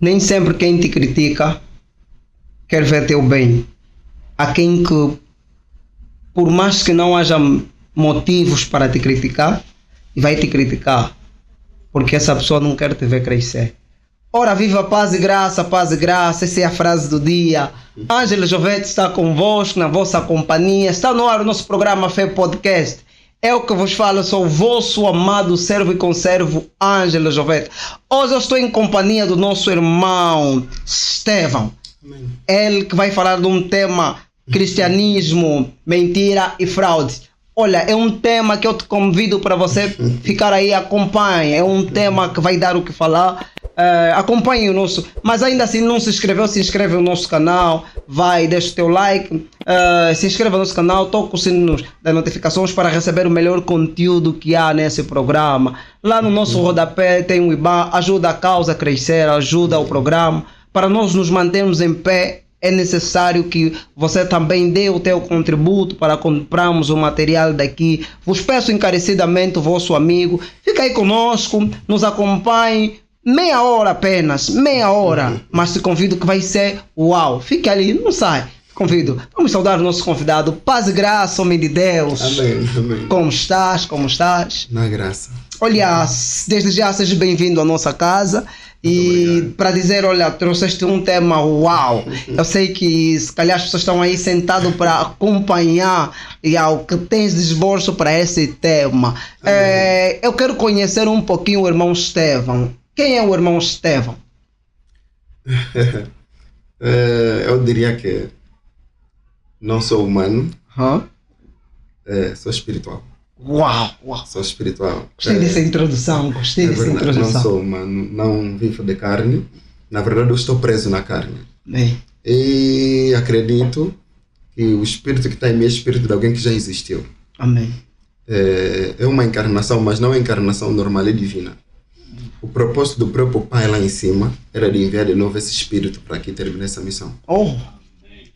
Nem sempre quem te critica quer ver teu bem. Há quem que, por mais que não haja motivos para te criticar, vai te criticar, porque essa pessoa não quer te ver crescer. Ora, viva paz e graça, essa é a frase do dia. Ângelo Jovete está convosco, na vossa companhia. Está no ar o nosso programa Fé Podcast. Eu que vos falo, sou o vosso amado servo e conservo Ângelo Jovete. Hoje eu estou em companhia do nosso irmão Estevão. Amém. Ele que vai falar de um tema: cristianismo, mentira e fraude. Olha, é um tema que eu te convido para você ficar aí, acompanhe. É um tema que vai dar o que falar. Acompanhe o nosso, mas ainda assim não se inscreveu, se inscreve no nosso canal, vai, deixa o teu like, se inscreva no nosso canal, toca o sino das notificações para receber o melhor conteúdo que há nesse programa. Lá no nosso rodapé tem o IBAN, ajuda a causa a crescer, ajuda o programa. Para nós nos mantermos em pé, é necessário que você também dê o teu contributo para comprarmos o material daqui. Vos peço encarecidamente, o vosso amigo, fica aí conosco, nos acompanhe. Meia hora apenas, meia hora, mas te convido que vai ser uau. Fique ali, não sai. Te convido. Vamos saudar o nosso convidado. Paz e graça, homem de Deus. Amém, amém. Como estás? Como estás? Na graça. Olha, desde já seja bem-vindo à nossa casa. E para dizer, olha, trouxeste um tema uau. Eu sei que se calhar as pessoas estão aí sentadas para acompanhar e ao que tens de esforço para esse tema. Eu quero conhecer um pouquinho o irmão Estevão. Quem é o irmão Estevão? Eu diria que não sou humano, sou espiritual. Uau! Sou espiritual. Gostei dessa introdução, gostei dessa verdade, introdução. não sou humano, não vivo de carne. Na verdade, eu estou preso na carne. E acredito que o espírito que está em mim é o espírito de alguém que já existiu. Amém. É uma encarnação, mas não é encarnação normal, é divina. O propósito do próprio Pai lá em cima era de enviar de novo esse espírito para aqui terminar essa missão.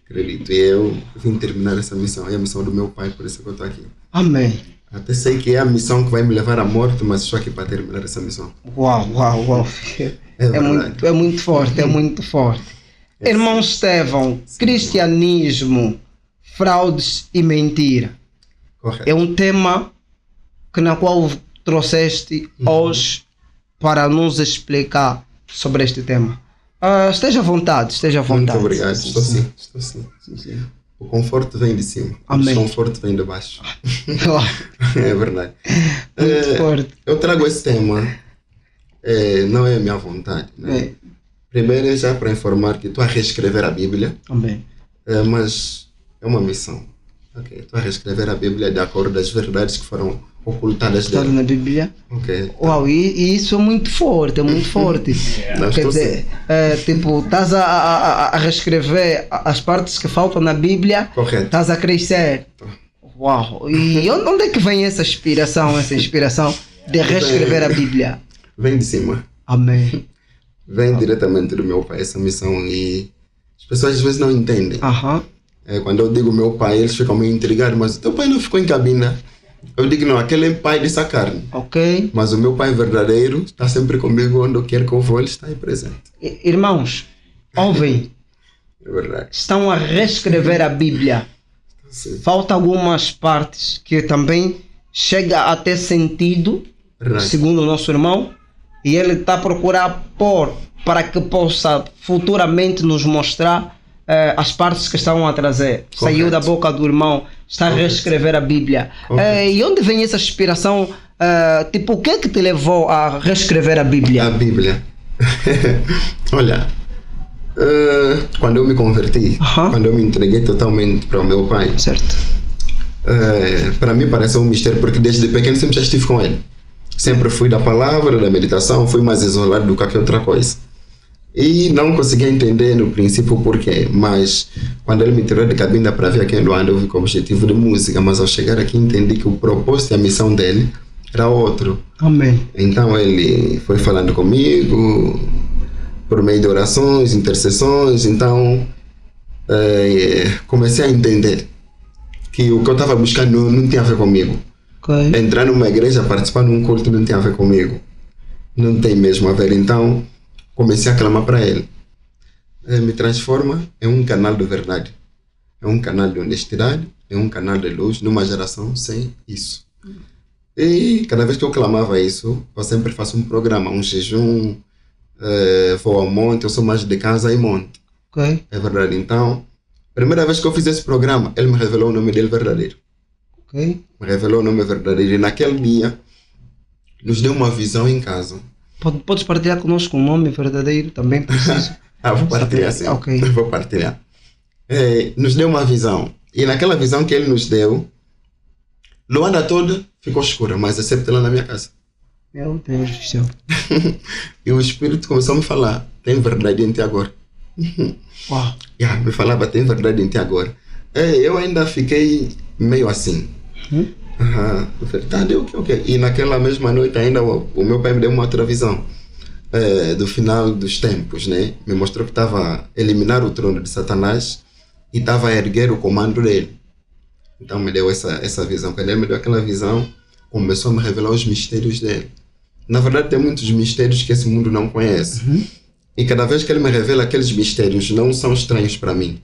Acredito. E eu vim terminar essa missão. É a missão do meu Pai, por isso que eu estou aqui. Amém. Até sei que é a missão que vai me levar à morte, mas estou aqui para terminar essa missão. Uau. É muito forte, é muito forte. Irmão Estevão, cristianismo, fraudes e mentira. Correto. É um tema na qual trouxeste hoje para nos explicar sobre este tema. Esteja à vontade. Muito obrigado. Estou sim. O conforto vem de cima. Amém. O desconforto vem de baixo. É verdade. Muito forte. Eu trago esse tema, não é a minha vontade. Né? Primeiro é já para informar que estou a reescrever a Bíblia. Amém. Mas é uma missão. Estou a reescrever a Bíblia de acordo com as verdades que foram ocultadas Está dela. na Bíblia. Okay. Uau, e isso é muito forte, é muito forte. Quer dizer, estás a reescrever as partes que faltam na Bíblia. Correto. Estás a crescer. Uau, e onde é que vem essa inspiração de reescrever a Bíblia? Vem de cima. Amém. Vem diretamente do meu pai essa missão e as pessoas às vezes não entendem. Quando eu digo meu pai, eles ficam meio intrigados, mas o teu pai não ficou em cabina? Eu digo não, aquele é pai dessa carne. Ok. Mas o meu pai verdadeiro está sempre comigo, onde eu quero que eu vou, ele está aí presente. Irmãos, ouvem. É verdade. Estão a reescrever a Bíblia. Sim. Falta algumas partes que também chega a ter sentido, Verdade. segundo o nosso irmão, e ele está a procurar pôr para que possa futuramente nos mostrar as partes que estão a trazer. Correto. Saiu da boca do irmão, está a reescrever a Bíblia. E onde vem essa inspiração? O que é que te levou a reescrever a Bíblia? A Bíblia. Olha, quando eu me converti, quando eu me entreguei totalmente para o meu pai, Certo. Para mim parece um mistério, porque desde pequeno sempre já estive com ele. Sempre fui da palavra, da meditação, fui mais isolado do que qualquer outra coisa. E não conseguia entender no princípio o porquê, mas quando ele me tirou de cabina para vir aqui em Luanda, eu vi com o objetivo de música, mas ao chegar aqui entendi que o propósito e a missão dele era outro. Amém. Então ele foi falando comigo por meio de orações, intercessões, então comecei a entender que o que eu estava buscando não tinha a ver comigo. Entrar numa igreja, participar de um culto não tem a ver comigo. Não tem mesmo a ver. Então comecei a clamar para Ele. Me transforma em um canal de verdade. É um canal de honestidade, é um canal de luz numa geração sem isso. E cada vez que eu clamava isso, eu sempre faço um programa, um jejum, vou ao monte, eu sou mais de casa e monte. Ok. É verdade. Então, primeira vez que eu fiz esse programa, ele me revelou o nome dele verdadeiro. Ok. Me revelou o nome verdadeiro. E naquele dia, nos deu uma visão em casa. Podes partilhar conosco o nome verdadeiro? Também preciso. Vou partilhar sim. Ok. Vou partilhar. Nos deu uma visão. E naquela visão que ele nos deu, Luanda toda ficou escura, mas excepto lá na minha casa. Meu Deus do céu. E o Espírito começou a me falar, tem verdade em ti agora. Uau. Me falava, tem verdade em ti agora. Eu ainda fiquei meio assim. Verdade, o quê? E naquela mesma noite ainda o meu pai me deu uma outra visão. Do final dos tempos, né? Me mostrou que estava a eliminar o trono de Satanás e estava a erguer o comando dele. Então me deu essa visão. Quando ele me deu aquela visão, começou a me revelar os mistérios dele. Na verdade, tem muitos mistérios que esse mundo não conhece. E cada vez que ele me revela aqueles mistérios, não são estranhos para mim.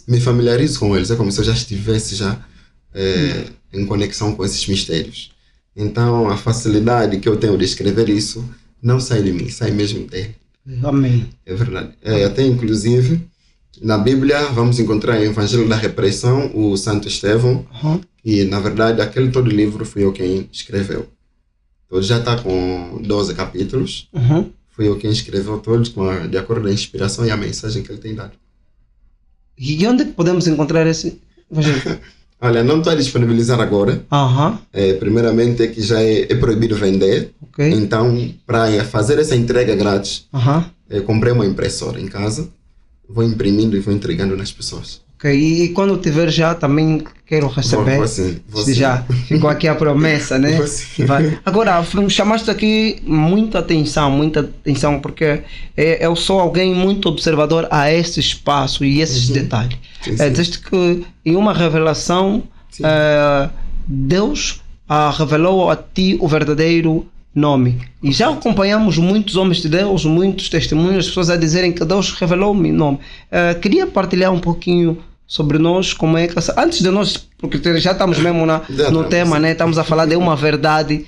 Me familiarizo com eles. É como se eu já estivesse em conexão com esses mistérios. Então, a facilidade que eu tenho de escrever isso não sai de mim, sai mesmo dele. Amém. É verdade. Até inclusive, na Bíblia, vamos encontrar em Evangelho da Repreensão o Santo Estevão. E, na verdade, aquele todo livro fui eu quem escreveu. Então, já está com 12 capítulos. Fui eu quem escreveu todos de acordo com a inspiração e a mensagem que ele tem dado. E onde é que podemos encontrar esse Evangelho? Olha, não estou a disponibilizar agora. Primeiramente é que já é proibido vender. Okay. Então, para fazer essa entrega grátis, eu comprei uma impressora em casa, vou imprimindo e vou entregando nas pessoas. Ok, e quando tiver já também quero receber. Vou sim. Já ficou aqui a promessa, né? Agora, chamaste aqui muita atenção, porque eu sou alguém muito observador a esse espaço e esses detalhes. Dizeste que em uma revelação, Deus revelou a ti o verdadeiro nome. E já acompanhamos muitos homens de Deus, muitos testemunhos, pessoas a dizerem que Deus revelou-me o nome. Queria partilhar um pouquinho sobre nós, como é que... Antes de nós, porque já estamos mesmo no tema, né? Estamos a falar de uma verdade.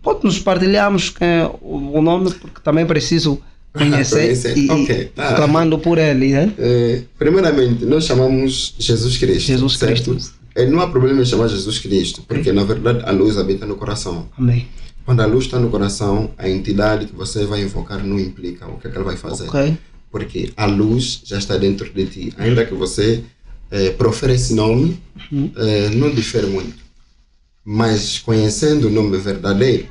Pode nos partilharmos o nome, porque também preciso conhecer clamando por ele, né? Primeiramente, nós chamamos Jesus Cristo. Jesus Cristo. Não há problema em chamar Jesus Cristo, porque na verdade a luz habita no coração. Amém. Quando a luz está no coração, a entidade que você vai invocar não implica o que ela vai fazer. Porque a luz já está dentro de ti. Ainda que você profere esse nome, não difere muito. Mas conhecendo o nome verdadeiro,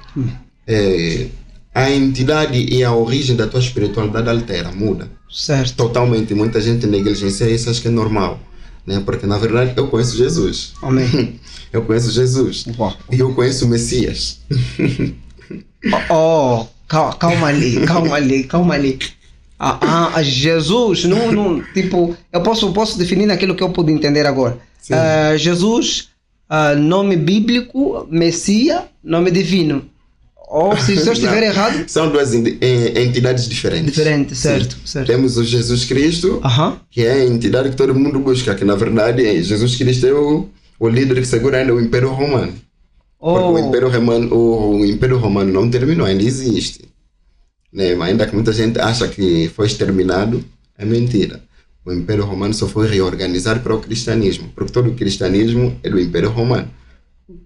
a entidade e a origem da tua espiritualidade altera, muda. Certo. Totalmente. Muita gente negligencia isso, acho que é normal. Né? Porque na verdade eu conheço Jesus. Amém. Eu conheço Jesus. E eu conheço o Messias. Calma ali. Jesus, não, tipo, eu posso definir naquilo que eu pude entender agora. Jesus, nome bíblico, Messias, nome divino. Ou se eu estiver errado... São duas entidades diferentes. Certo. Temos o Jesus Cristo, que é a entidade que todo mundo busca, que na verdade Jesus Cristo é o líder que segura ainda o Império Romano. Porque o Império Romano não terminou, ainda existe. Né? Mas ainda que muita gente acha que foi exterminado, é mentira. O Império Romano só foi reorganizado para o cristianismo, porque todo o cristianismo é do Império Romano.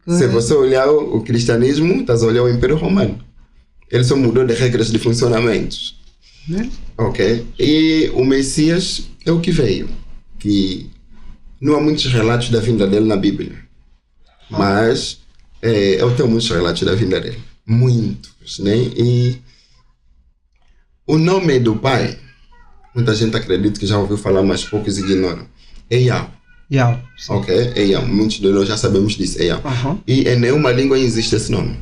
Se você olhar o cristianismo, estás a olhar o Império Romano. Ele só mudou de regras de funcionamento. Ok? E o Messias é o que veio. Que não há muitos relatos da vinda dele na Bíblia. Mas eu tenho muitos relatos da vinda dele. Muitos, né? E o nome do pai, muita gente acredita que já ouviu falar, mas poucos ignoram. É Yahweh. Ok, muitos de nós já sabemos disso. E em nenhuma língua existe esse nome.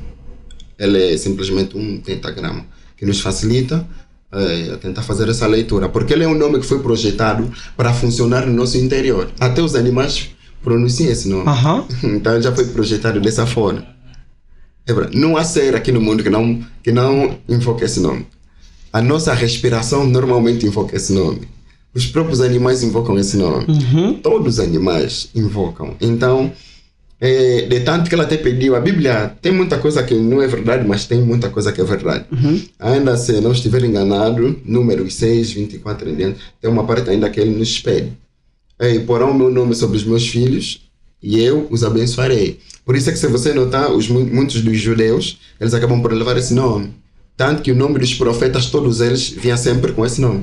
Ele é simplesmente um pentagrama que nos facilita a tentar fazer essa leitura, porque ele é um nome que foi projetado para funcionar no nosso interior. Até os animais pronunciam esse nome. Então ele já foi projetado dessa forma. Não há ser aqui no mundo que não invoque esse nome. a nossa respiração normalmente invoca esse nome. Os próprios animais invocam esse nome. Todos os animais invocam. Então, de tanto que ela até pediu, a Bíblia tem muita coisa que não é verdade, mas tem muita coisa que é verdade. Ainda se não estiver enganado, Números 6, 24 em diante, tem uma parte ainda que ele nos pede. Porão o meu nome sobre os meus filhos e eu os abençoarei. Por isso é que, se você notar, muitos dos judeus, eles acabam por levar esse nome. Tanto que o nome dos profetas, todos eles vinham sempre com esse nome.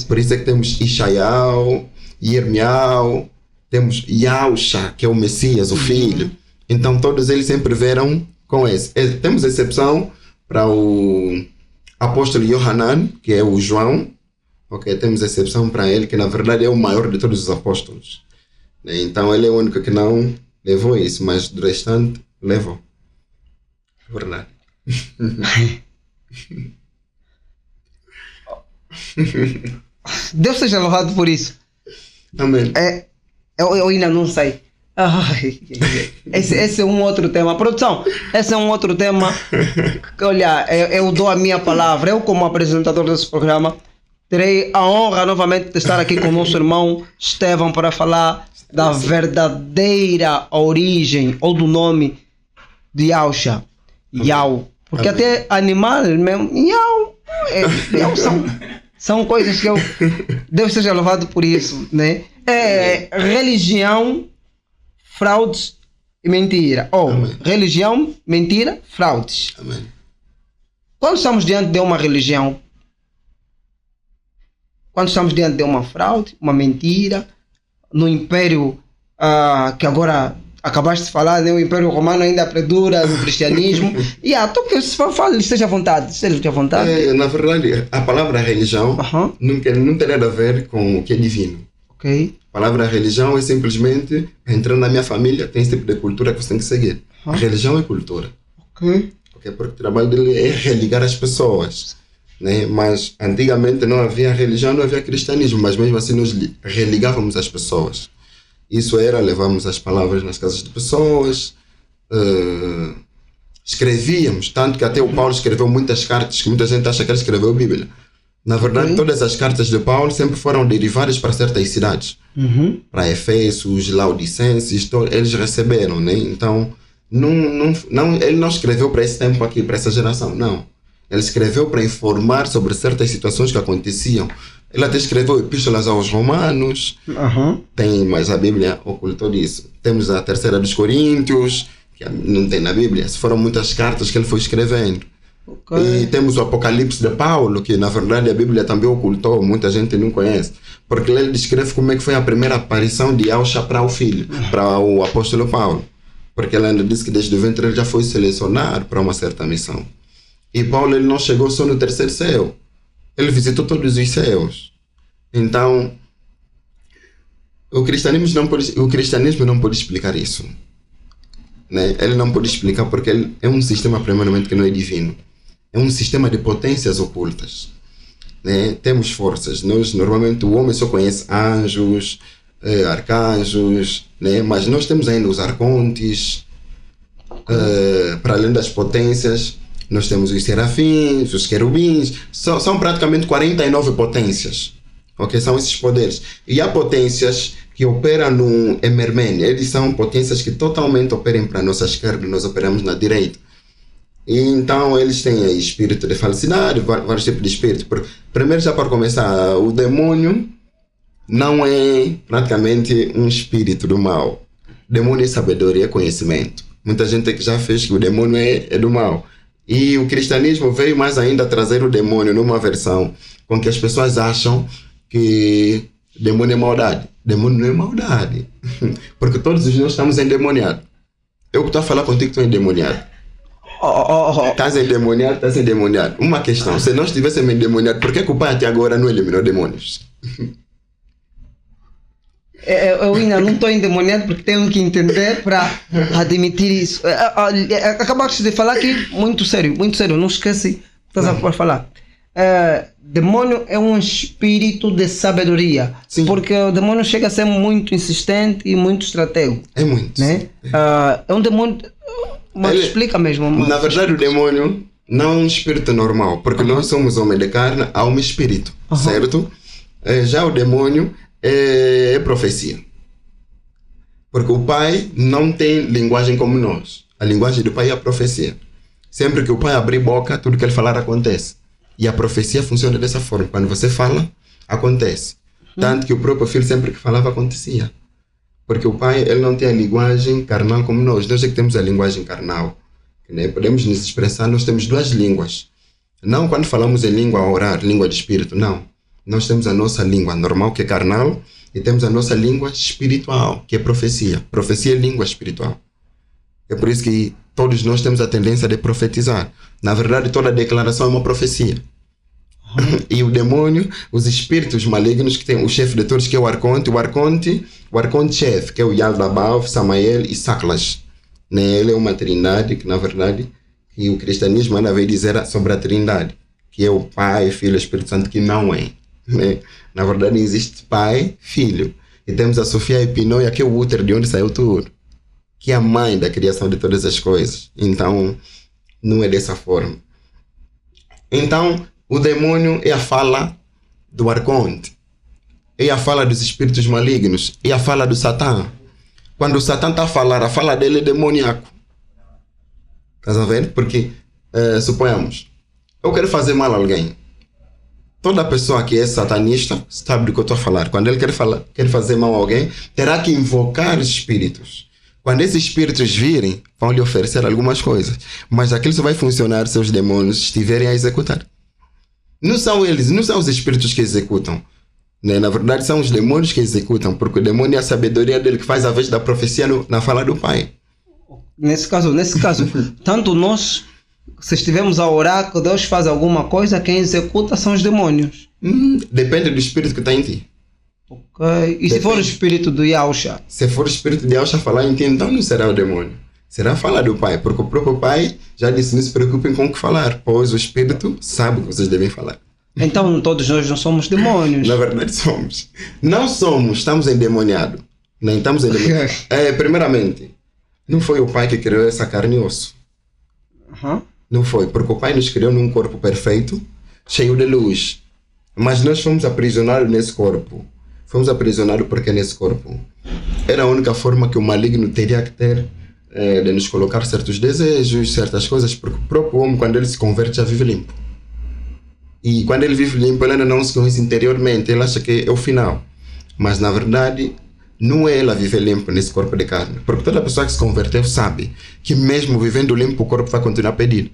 Por isso é que temos Ishaial, Irmial, temos Yausha, que é o Messias, o Filho. Então todos eles sempre vieram com esse. Temos exceção para o apóstolo Yohanan, que é o João. Okay? Temos exceção para ele, que na verdade é o maior de todos os apóstolos. Então ele é o único que não levou isso, mas do restante levou. Verdade. Deus seja louvado por isso. Amém. Eu ainda não sei. Esse é um outro tema. Produção, esse é um outro tema. Olha, eu dou a minha palavra. Eu, como apresentador desse programa, terei a honra novamente de estar aqui com o nosso irmão Estevão para falar da verdadeira origem ou do nome de Yausha. Yau. Porque até animal mesmo, Yau, são coisas que eu... Deus seja louvado por isso, né? Religião, fraudes e mentira. Religião, mentira, fraudes. Amém. Quando estamos diante de uma religião, quando estamos diante de uma fraude, uma mentira, no Império que agora acabaste de falar, né? O Império Romano ainda perdura no cristianismo. Tu que fala, esteja à vontade. Na verdade, a palavra religião não tem nada a ver com o que é divino. Okay. A palavra religião é simplesmente entrando na minha família, tem esse tipo de cultura que você tem que seguir. Religião é cultura. Okay, porque o trabalho dele é religar as pessoas. Né? Mas antigamente não havia religião, não havia cristianismo, mas mesmo assim nós religávamos as pessoas. Isso era, levamos as palavras nas casas de pessoas, escrevíamos, tanto que até o Paulo escreveu muitas cartas, que muita gente acha que ele escreveu a Bíblia. Na verdade, todas as cartas de Paulo sempre foram derivadas para certas cidades. Para Efésios, Laodicenses, eles receberam, né? Então, ele não escreveu para esse tempo aqui, para essa geração, não. Ele escreveu para informar sobre certas situações que aconteciam. Ele até escreveu epístolas aos romanos, mas a Bíblia ocultou disso. Temos a terceira dos Coríntios, que não tem na Bíblia. Foram muitas cartas que ele foi escrevendo. E temos o Apocalipse de Paulo, que na verdade a Bíblia também ocultou, muita gente não conhece. Porque ele descreve como é que foi a primeira aparição de Yausha para o filho, para o apóstolo Paulo. Porque ele ainda disse que desde o ventre ele já foi selecionado para uma certa missão. E Paulo, ele não chegou só no terceiro céu. Ele visitou todos os céus. Então, o cristianismo não pode explicar isso. Né? Ele não pode explicar porque ele é um sistema primeiramente que não é divino. É um sistema de potências ocultas. Né? Temos forças. Normalmente o homem só conhece anjos, arcanjos, né? Mas nós temos ainda os arcontes, para além das potências. Nós temos os serafins, os querubins, são praticamente 49 potências, okay? São esses poderes. E há potências que operam no Emermen, eles são potências que totalmente operam para a nossa esquerda, nós operamos na direita. E então eles têm espírito de falsidade, vários tipos de espírito. Primeiro, já para começar, o demônio não é praticamente um espírito do mal. Demônio é sabedoria, é conhecimento. Muita gente que já fez que o demônio é do mal. E o cristianismo veio mais ainda a trazer o demônio numa versão com que as pessoas acham que demônio é maldade. Demônio não é maldade. Porque todos nós estamos endemoniados. Eu que estou a falar contigo estou endemoniado. Estás endemoniado. Uma questão, se nós estivéssemos endemoniados, por que o Pai até agora não eliminou demônios? Eu ainda não estou endemoniado porque tenho que entender para admitir isso. Acabaste de falar aqui muito sério, não esquece o que estás a falar. Demônio é um espírito de sabedoria. Sim. Porque o demônio chega a ser muito insistente e muito estratego. É muito. Né? É um demônio, mas explica mesmo. Na verdade o demônio não um espírito normal, porque nós somos homem de carne, alma e espírito, certo? Já o demônio é profecia. Porque o pai não tem linguagem como nós. A linguagem do pai é a profecia. Sempre que o pai abrir boca, tudo que ele falar acontece. E a profecia funciona dessa forma. Quando você fala, acontece. Tanto que o próprio filho sempre que falava, acontecia. Porque o pai, ele não tem a linguagem carnal como nós. Nós é que temos a linguagem carnal. Né? Podemos nos expressar, nós temos duas línguas. Não quando falamos em língua orar, língua de espírito, não. Nós temos a nossa língua normal, que é carnal, e temos a nossa língua espiritual, que é profecia. Profecia é língua espiritual. É por isso que todos nós temos a tendência de profetizar. Na verdade, toda declaração é uma profecia. E o demônio, os espíritos malignos, que tem o chefe de todos, que é o arconte-chefe, que é o Yaldabaoth, Samael e Saklas. Né? Ele é uma trindade que, na verdade, que o cristianismo ainda veio dizer sobre a trindade, que é o Pai, Filho e Espírito Santo, que não é. Né? Na verdade, existe Pai, Filho. E temos a Sofia Epinóia, que é o útero de onde saiu tudo, que é a mãe da criação de todas as coisas. Então, não é dessa forma. Então, o demônio é a fala do arconte, é a fala dos espíritos malignos, é a fala do Satã. Quando o Satã está a falar, a fala dele é demoníaco. Estás a ver? Porque, suponhamos, eu quero fazer mal a alguém. Toda pessoa que é satanista sabe do que eu estou a falar. Quando ele quer fazer mal a alguém, terá que invocar os espíritos. Quando esses espíritos virem, vão lhe oferecer algumas coisas. Mas aquilo só vai funcionar se os demônios estiverem a executar. Não são eles, não são os espíritos que executam. Né? Na verdade, são os demônios que executam. Porque o demônio é a sabedoria dele que faz a vez da profecia na fala do Pai. Nesse caso, tanto nós, se estivermos a orar, que Deus faz alguma coisa, quem executa são os demônios. Depende do espírito que está em ti. Ok. E se for o espírito do Yahusha? Se for o espírito de Yahusha falar em ti, então não será o demônio. Será a fala do Pai. Porque o próprio Pai já disse, não se preocupem com o que falar, pois o espírito sabe o que vocês devem falar. Então todos nós não somos demônios. Na verdade somos. Não somos, estamos endemoniados. Nem estamos endemoniados. Primeiramente, não foi o Pai que criou essa carne e osso. Não foi, porque o Pai nos criou num corpo perfeito, cheio de luz. Mas nós fomos aprisionados nesse corpo. Fomos aprisionados porque nesse corpo era a única forma que o maligno teria que ter de nos colocar certos desejos, certas coisas, porque o próprio homem, quando ele se converte, já vive limpo. E quando ele vive limpo, ele ainda não se conhece interiormente, ele acha que é o final. Mas na verdade, não é ele a viver limpo nesse corpo de carne. Porque toda pessoa que se converteu sabe que mesmo vivendo limpo, o corpo vai continuar a pedir.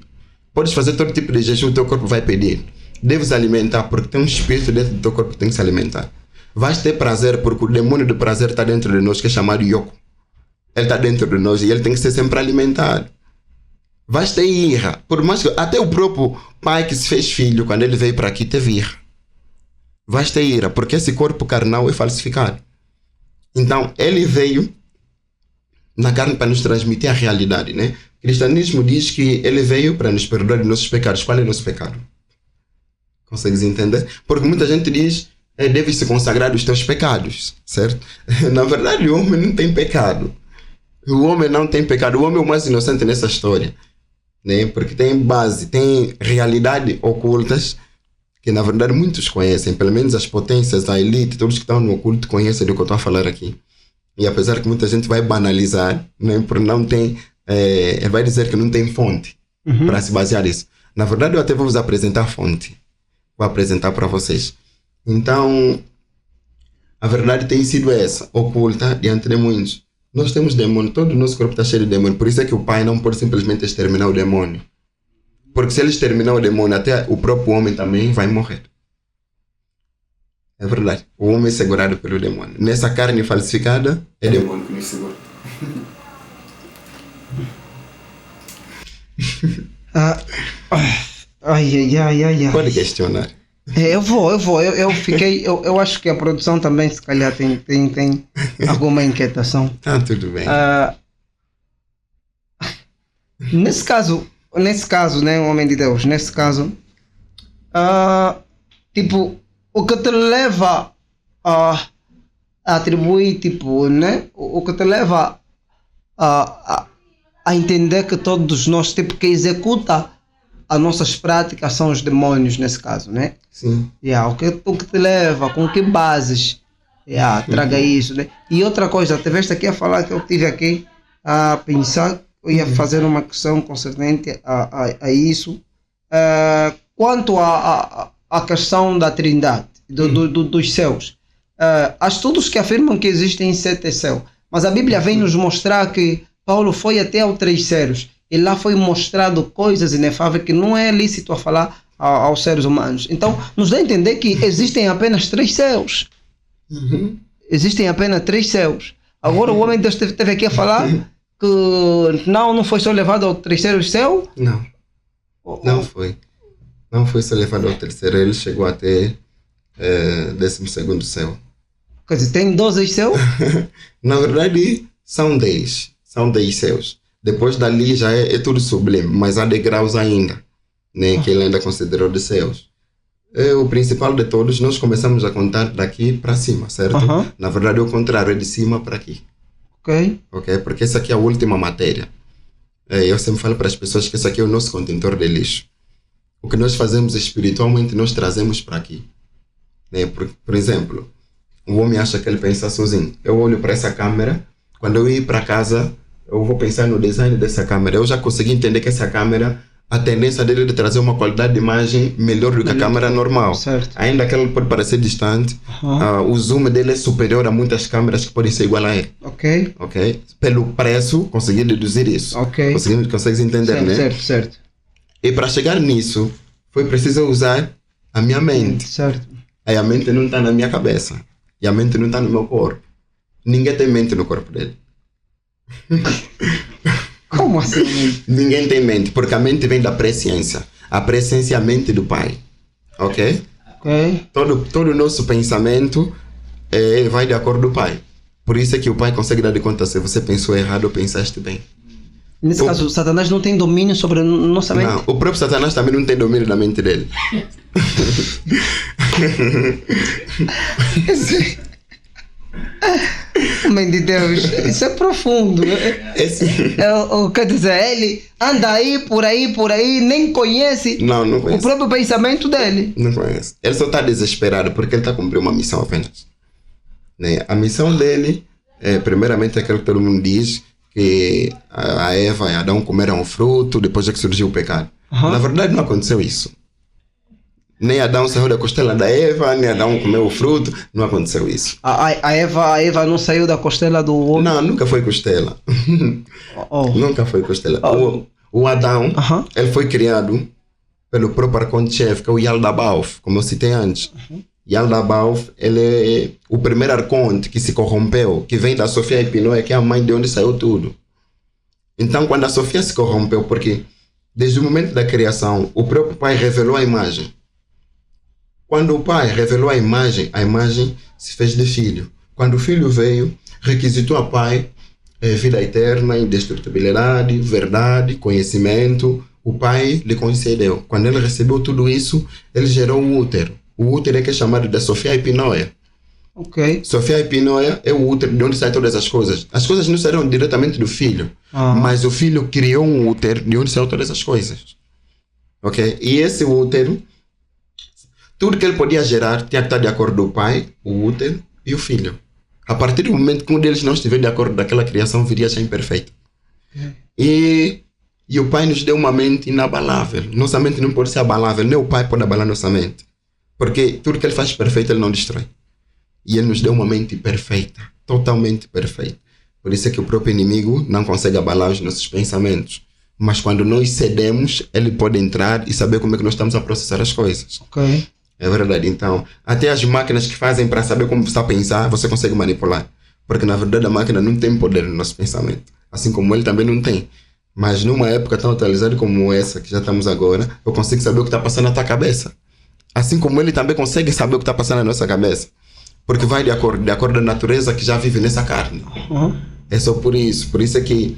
Podes fazer todo tipo de jejum, o teu corpo vai pedir. Deves alimentar, porque tem um espírito dentro do teu corpo que tem que se alimentar. Vais ter prazer, porque o demônio do prazer está dentro de nós, que é chamado Yoko. Ele está dentro de nós e ele tem que ser sempre alimentado. Vais ter ira. Por mais que até o próprio pai que se fez filho, quando ele veio para aqui, teve ira. Vais ter ira, porque esse corpo carnal é falsificado. Então, ele veio na carne para nos transmitir a realidade, né? O cristianismo diz que ele veio para nos perdoar de nossos pecados. Qual é o nosso pecado? Consegues entender? Porque muita gente diz, deves se consagrar dos teus pecados, certo? Na verdade, o homem não tem pecado. O homem não tem pecado. O homem é o mais inocente nessa história, né? Porque tem base, tem realidade ocultas que na verdade muitos conhecem, pelo menos as potências, a elite, todos que estão no oculto conhecem do que eu estou a falar aqui. E apesar que muita gente vai banalizar, né? Porque não tem, vai dizer que não tem fonte para se basear nisso. Na verdade, eu até vou vos apresentar a fonte. Vou apresentar para vocês. Então, a verdade tem sido essa, oculta diante de muitos. Nós temos demônio, todo o nosso corpo está cheio de demônio. Por isso é que o Pai não pode simplesmente exterminar o demônio. Porque se ele exterminar o demônio, até o próprio homem também vai morrer. É verdade. O homem é segurado pelo demônio. Nessa carne falsificada, é demônio que nos segura. Pode questionar. Eu acho que a produção também se calhar tem alguma inquietação. Tudo bem. Nesse caso, né, um homem de Deus, nesse caso, tipo, o que te leva a atribuir, tipo, né, o que te leva a entender que todos nós, tipo, que executa as nossas práticas são os demônios nesse caso, né? Sim. O que te leva, com que bases traga isso, né? E outra coisa, tiveste aqui a falar que eu tive aqui a pensar, eu ia fazer uma questão concernente a isso. Quanto à questão da Trindade, dos céus, há estudos que afirmam que existem 7 céus, mas a Bíblia vem nos mostrar que Paulo foi até ao terceiros e lá foi mostrado coisas inefáveis que não é lícito a falar aos seres humanos. Então, nos dá a entender que existem apenas 3 céus. Existem apenas 3 céus. Agora o homem de Deus teve aqui a falar que não foi só levado ao terceiro céu? Não foi. Não foi só levado ao terceiro, ele chegou até 12º céu. Quer dizer, tem 12 céus? Na verdade, são 10. São 10 céus. Depois dali já é tudo sublime, mas há degraus ainda, né, que ele ainda considerou de céus. O principal de todos, nós começamos a contar daqui para cima, certo? Na verdade, o contrário, é de cima para aqui. Ok? Porque essa aqui é a última matéria. Eu sempre falo para as pessoas que esse aqui é o nosso contentor de lixo. O que nós fazemos espiritualmente, nós trazemos para aqui. Né? Por exemplo, o homem acha que ele pensa sozinho. Eu olho para essa câmera, quando eu ir para casa, eu vou pensar no design dessa câmera. Eu já consegui entender que essa câmera, a tendência dele é de trazer uma qualidade de imagem melhor do que a câmera normal. Certo. Ainda que ela pode parecer distante, o zoom dele é superior a muitas câmeras que podem ser igual a ele. Ok. Pelo preço, consegui deduzir isso. Consegues entender, né? Certo. E para chegar nisso, foi preciso usar a minha mente. Certo. Aí a mente não está na minha cabeça. E a mente não está no meu corpo. Ninguém tem mente no corpo dele. Como assim? Ninguém tem mente, porque a mente vem da presciência. A presciência é a mente do Pai. Ok? Todo o nosso pensamento vai de acordo com o Pai. Por isso é que o Pai consegue dar de conta se você pensou errado ou pensaste bem. Nesse caso, Satanás não tem domínio sobre a nossa mente? Não, o próprio Satanás também não tem domínio da mente dele. Mãe de Deus, isso é profundo. Quer dizer, ele anda aí, por aí, nem conhece, não conhece o próprio pensamento dele. Não conhece. Ele só está desesperado porque ele está cumprindo uma missão apenas. Né? A missão dele, primeiramente, é aquilo que todo mundo diz, que a Eva e Adão comeram o fruto depois é que surgiu o pecado. Na verdade, não aconteceu isso. Nem Adão saiu da costela da Eva, nem Adão comeu o fruto, não aconteceu isso. A Eva não saiu da costela do homem? Não, nunca foi costela. Nunca foi costela. O Adão, ele foi criado pelo próprio arconte-chefe, que é o Yaldabaoth, como eu citei antes. Yaldabaoth, ele é o primeiro arconte que se corrompeu, que vem da Sofia Epinoia, que é a mãe de onde saiu tudo. Então, quando a Sofia se corrompeu, porque desde o momento da criação, o próprio pai revelou a imagem. Quando o pai revelou a imagem se fez de filho. Quando o filho veio, requisitou ao pai vida eterna, indestrutibilidade, verdade, conhecimento. O pai lhe concedeu. Quando ele recebeu tudo isso, ele gerou um útero. O útero é que é chamado de Sofia Epinoia. Sofia Epinoia é o útero de onde saem todas as coisas. As coisas não saíram diretamente do filho, mas o filho criou um útero de onde saíram todas as coisas. E esse útero, tudo que ele podia gerar tinha que estar de acordo com o pai, o útero e o filho. A partir do momento que um deles não estiver de acordo daquela criação, viria já imperfeita. E o pai nos deu uma mente inabalável. Nossa mente não pode ser abalável, nem o pai pode abalar nossa mente. Porque tudo que ele faz perfeito, ele não destrói. E ele nos deu uma mente perfeita, totalmente perfeita. Por isso é que o próprio inimigo não consegue abalar os nossos pensamentos. Mas quando nós cedemos, ele pode entrar e saber como é que nós estamos a processar as coisas. É verdade. Então, até as máquinas que fazem para saber como você está a pensar, você consegue manipular. Porque, na verdade, a máquina não tem poder no nosso pensamento. Assim como ele também não tem. Mas numa época tão atualizada como essa, que já estamos agora, eu consigo saber o que está passando na tua cabeça. Assim como ele também consegue saber o que está passando na nossa cabeça. Porque vai de acordo com a natureza que já vive nessa carne. É só por isso. Por isso é que,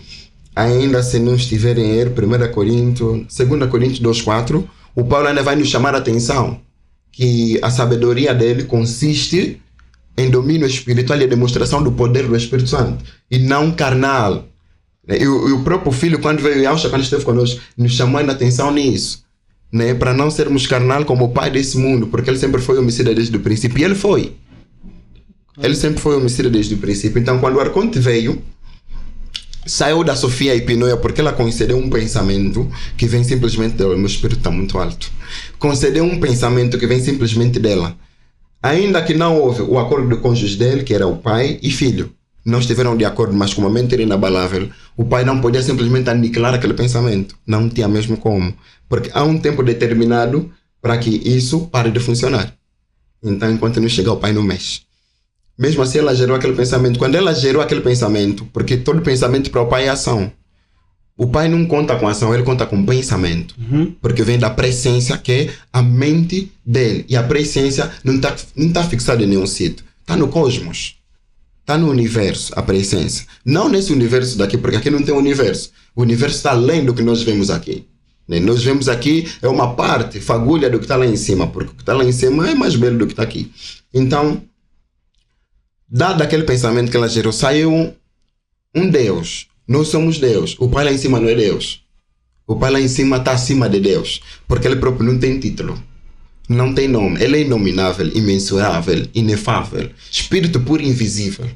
ainda se não estiverem em 1 Coríntios, 2 Coríntios 2,4, o Paulo ainda vai nos chamar a atenção que a sabedoria dele consiste em domínio espiritual e a demonstração do poder do Espírito Santo, e não carnal. E o próprio Filho, quando veio em Auschwitz, quando esteve conosco, nos chamou a atenção nisso. né? Para não sermos carnal como o pai desse mundo, porque ele sempre foi homicida desde o princípio. E ele foi. Ele sempre foi homicida desde o princípio. Então, quando o Arconte veio, saiu da Sofia e Pinóia porque ela concedeu um pensamento que vem simplesmente dela. Meu espírito está muito alto. Concedeu um pensamento que vem simplesmente dela. Ainda que não houve o acordo do cônjuge dele, que era o pai e filho. Não estiveram de acordo, mas com uma mentira inabalável, o pai não podia simplesmente aniquilar aquele pensamento. Não tinha mesmo como. Porque há um tempo determinado para que isso pare de funcionar. Então, enquanto não chegar, o pai não mexe. Mesmo assim, ela gerou aquele pensamento. Quando ela gerou aquele pensamento, porque todo pensamento para o pai é ação. O pai não conta com ação, ele conta com pensamento. Porque vem da presciência, que é a mente dele. E a presciência não tá fixada em nenhum sítio. Está no cosmos. Está no universo, a presciência. Não nesse universo daqui, porque aqui não tem universo. O universo está além do que nós vemos aqui. Nós vemos aqui, é uma parte, fagulha do que está lá em cima. Porque o que está lá em cima é mais belo do que está aqui. Então, dado aquele pensamento que ela gerou, saiu um Deus. Nós somos Deus. O pai lá em cima não é Deus. O pai lá em cima está acima de Deus. Porque ele próprio não tem título. Não tem nome. Ele é inominável, imensurável, inefável. Espírito puro e invisível.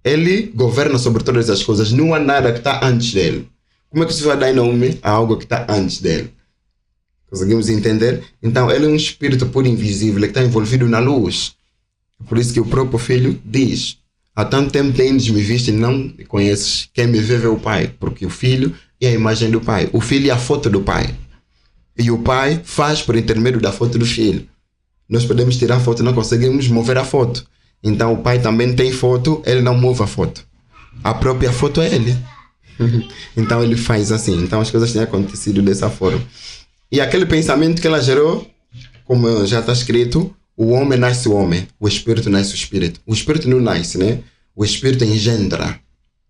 Ele governa sobre todas as coisas. Não há nada que está antes dele. Como é que você vai dar nome a algo que está antes dele? Conseguimos entender? Então, ele é um espírito puro e invisível que está envolvido na luz. Por isso que o próprio filho diz: há tanto tempo tens me visto e não me conheces. Quem me vê, vê o pai. Porque o filho é a imagem do pai. O filho é a foto do pai. E o pai faz por intermédio da foto do filho. Nós podemos tirar a foto, não conseguimos mover a foto. Então o pai também tem foto, ele não move a foto. A própria foto é ele. Então ele faz assim. Então as coisas têm acontecido dessa forma. E aquele pensamento que ela gerou, como já está escrito, o homem nasce o homem, o espírito nasce o espírito. O espírito não nasce, né? O espírito engendra.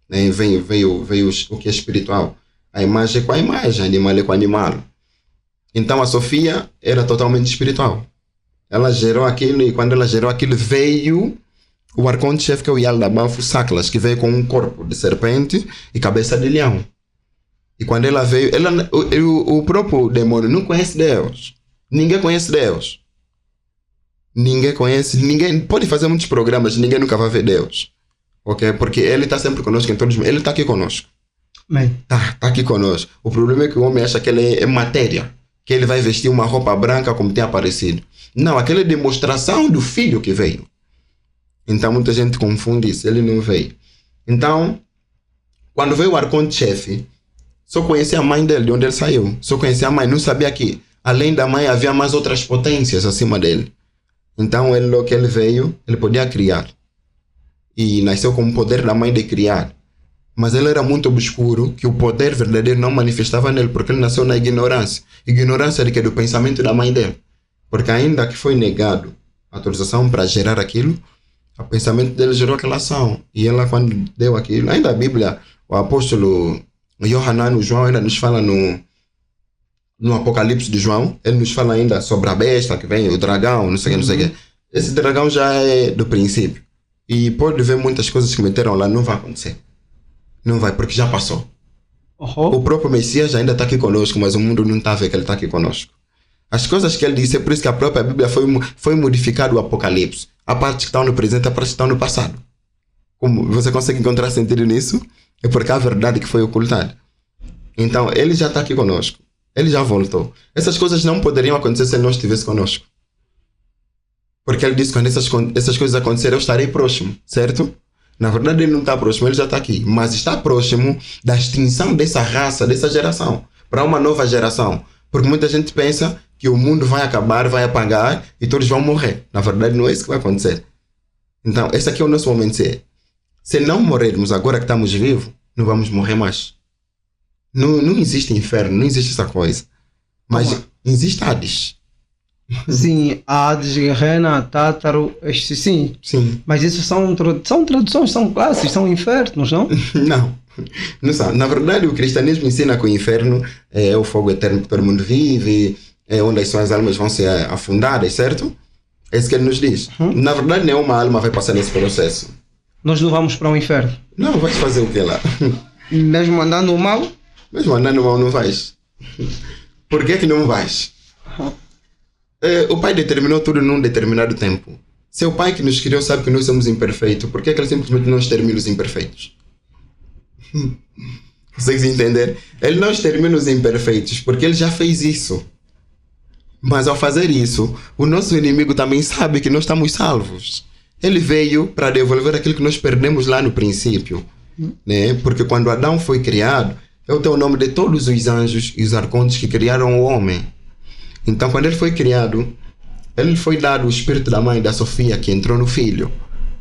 Né? Veio o que é espiritual. A imagem é com a imagem, animal é com o animal. Então a Sofia era totalmente espiritual. Ela gerou aquilo e quando ela gerou aquilo veio o arconte-chefe, que é o Yaldabaoth Saklas, que veio com um corpo de serpente e cabeça de leão. E quando ela veio, o próprio demônio não conhece Deus. Ninguém conhece Deus. Ninguém pode fazer muitos programas, ninguém nunca vai ver Deus. Ok? Porque ele está sempre conosco em todos os... Ele está aqui conosco. Tá aqui conosco. O problema é que o homem acha que ele é matéria. Que ele vai vestir uma roupa branca como tem aparecido. Não, aquela é demonstração do filho que veio. Então muita gente confunde isso, ele não veio. Então, quando veio o arconte-chefe, só conhecia a mãe dele, de onde ele saiu. Só conhecia a mãe, não sabia que além da mãe havia mais outras potências acima dele. Então ele, logo que ele veio, ele podia criar. E nasceu com o poder da mãe de criar. Mas ele era muito obscuro, que o poder verdadeiro não manifestava nele, porque ele nasceu na ignorância. Ignorância de que? Do pensamento da mãe dele. Porque ainda que foi negado a autorização para gerar aquilo, o pensamento dele gerou aquela ação. E ela, quando deu aquilo, ainda a Bíblia, o apóstolo Yohanan, João, ainda nos fala no Apocalipse de João, ele nos fala ainda sobre a besta que vem, o dragão, não sei o que. Esse dragão já é do princípio. E pode ver muitas coisas que meteram lá, não vai acontecer. Não vai, porque já passou. O próprio Messias ainda está aqui conosco, mas o mundo não está a ver que ele está aqui conosco. As coisas que ele disse, é por isso que a própria Bíblia foi modificada o Apocalipse. A parte que está no presente, a parte que está no passado. Como você consegue encontrar sentido nisso? É porque a verdade que foi ocultada. Então, ele já está aqui conosco. Ele já voltou. Essas coisas não poderiam acontecer se ele não estivesse conosco. Porque ele disse que quando essas coisas acontecerem, eu estarei próximo, certo? Na verdade, ele não está próximo, ele já está aqui. Mas está próximo da extinção dessa raça, dessa geração. Para uma nova geração. Porque muita gente pensa que o mundo vai acabar, vai apagar e todos vão morrer. Na verdade, não é isso que vai acontecer. Então, esse aqui é o nosso momento. Se não morrermos agora que estamos vivos, não vamos morrer mais. Não existe inferno, não existe essa coisa. Mas existe Hades. Sim, Hades, Gehenna, Tártaro, sim. Mas isso são traduções, são classes, são infernos, não? Não são. Na verdade, o cristianismo ensina que o inferno é o fogo eterno que todo mundo vive, é onde as suas almas vão ser afundadas, certo? É isso que ele nos diz. Na verdade, nenhuma alma vai passar nesse processo. Nós não vamos para o inferno? Não, vais fazer o que lá? Mesmo andando mal? Mesmo andando mal não vais. Por que não vais? O Pai determinou tudo num determinado tempo. Se o Pai que nos criou sabe que nós somos imperfeitos, por que ele simplesmente não extermina os imperfeitos? Consegues entender? Ele não extermina os imperfeitos porque ele já fez isso. Mas ao fazer isso, o nosso inimigo também sabe que nós estamos salvos. Ele veio para devolver aquilo que nós perdemos lá no princípio. Né? Porque quando Adão foi criado, eu tenho o nome de todos os anjos e os arcontes que criaram o homem. Então, quando ele foi criado, ele foi dado o espírito da mãe da Sofia que entrou no filho.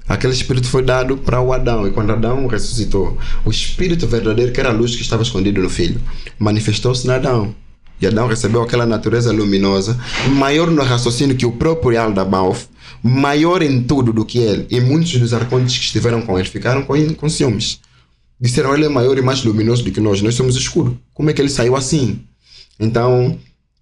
Aquele espírito foi dado para o Adão. E quando Adão ressuscitou, o espírito verdadeiro, que era a luz que estava escondido no filho, manifestou-se na Adão. E Adão recebeu aquela natureza luminosa, maior no raciocínio que o próprio Yaldabaoth, maior em tudo do que ele. E muitos dos arcontes que estiveram com ele ficaram com ciúmes. Disseram, ele é maior e mais luminoso do que nós somos escuros. Como é que ele saiu assim? Então,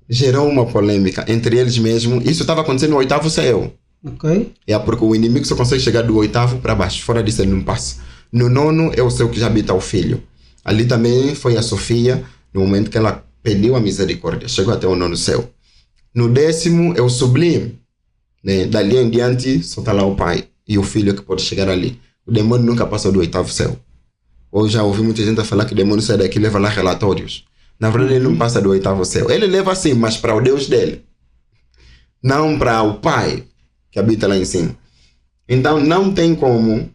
gerou uma polêmica entre eles mesmos. Isso estava acontecendo no 8º céu. Ok. É porque o inimigo só consegue chegar do 8º para baixo. Fora disso ele não passa. No 9º é o céu que já habita o filho. Ali também foi a Sofia, no momento que ela pediu a misericórdia. Chegou até o 9º céu. No 10º é o sublime. Né? Dali em diante só está lá o pai e o filho que pode chegar ali. O demônio nunca passa do 8º céu. Ou já ouvi muita gente falar que o demônio sai daqui e leva lá relatórios. Na verdade ele não passa do 8º céu. Ele leva sim, mas para o Deus dele. Não para o pai que habita lá em cima. Então não tem como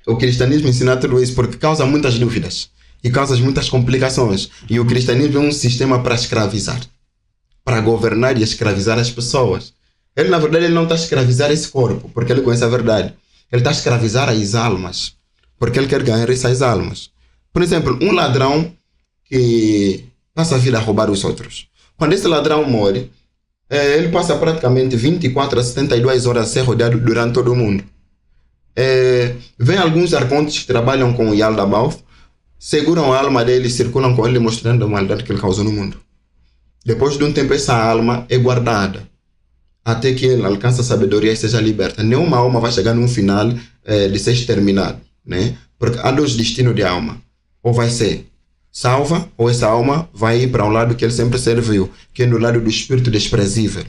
o cristianismo ensinar tudo isso, porque causa muitas dúvidas e causa muitas complicações. E o cristianismo é um sistema para escravizar, para governar e escravizar as pessoas. Ele na verdade ele não está a escravizar esse corpo, porque ele conhece a verdade. Ele está a escravizar as almas, porque ele quer ganhar essas almas. Por exemplo, um ladrão que passa a vida a roubar os outros. Quando esse ladrão morre, ele passa praticamente 24 a 72 horas a ser rodeado durante todo o mundo. Vem alguns arcontes que trabalham com o Yaldabaoth, seguram a alma dele e circulam com ele mostrando a maldade que ele causou no mundo. Depois de um tempo essa alma é guardada até que ele alcance a sabedoria e seja liberta. Nenhuma alma vai chegar num final de ser exterminado, né? Porque há dois destinos de alma. Ou vai ser salva, ou essa alma vai ir para um lado que ele sempre serviu, que é no lado do espírito desprezível.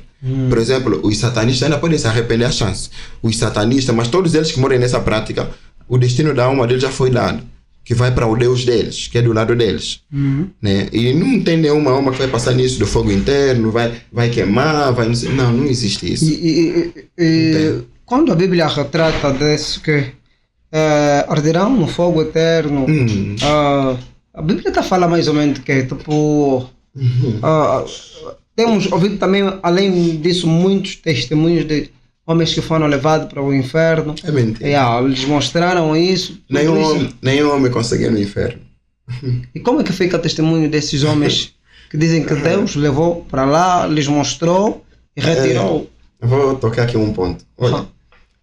Por exemplo, os satanistas ainda podem se arrepender a chance. Os satanistas, mas todos eles que morrem nessa prática, o destino da alma deles já foi dado, que vai para o Deus deles, que é do lado deles. Né? E não tem nenhuma alma que vai passar nisso do fogo interno, vai queimar, não existe isso. Quando a Bíblia retrata disso que arderão no fogo eterno, a Bíblia está falando mais ou menos que tipo temos ouvido também, além disso, muitos testemunhos de homens que foram levados para o inferno. É mentira. Eles mostraram isso. Nenhum homem conseguiu no inferno. E como é que fica o testemunho desses homens que dizem que Deus levou para lá, lhes mostrou e retirou? Vou tocar aqui um ponto. Olha,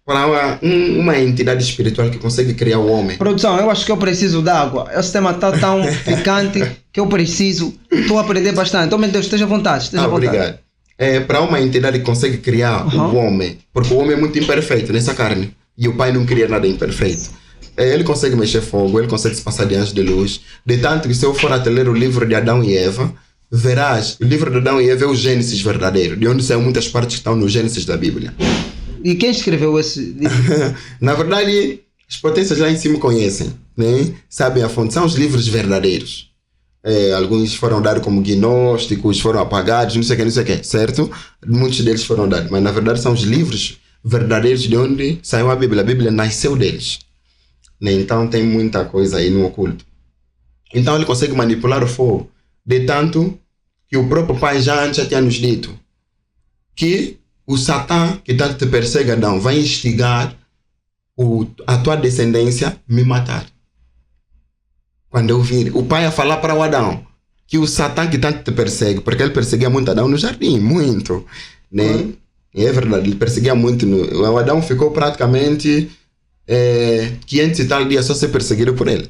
para uma entidade espiritual que consegue criar o homem. Produção, eu acho que eu preciso d'água. Esse tema está tão picante que eu preciso. Estou a aprender bastante. Então, meu Deus, esteja à vontade. Obrigado. Para uma entidade que consegue criar o homem, porque o homem é muito imperfeito nessa carne, e o pai não cria nada imperfeito. Ele consegue mexer fogo, ele consegue se passar de anjo de luz. De tanto que se eu for até ler o livro de Adão e Eva, verás, o livro de Adão e Eva é o Gênesis verdadeiro, de onde saem muitas partes que estão no Gênesis da Bíblia. E quem escreveu esse livro? Na verdade, as potências lá em cima conhecem, né? Sabem a fonte, são os livros verdadeiros. Alguns foram dados como gnósticos, foram apagados, não sei o que, certo? Muitos deles foram dados, mas na verdade são os livros verdadeiros de onde saiu a Bíblia. A Bíblia nasceu deles, né? Então tem muita coisa aí no oculto. Então ele consegue manipular o fogo, de tanto que o próprio pai já antes tinha nos dito que o Satã que tanto te persegue, Adão, vai instigar a tua descendência me matar. Quando eu vir o pai a falar para o Adão que o Satã que tanto te persegue, porque ele perseguia muito Adão no jardim, muito, né? E é verdade, ele perseguia muito. O Adão ficou praticamente 500 e tal dias só ser perseguido por ele.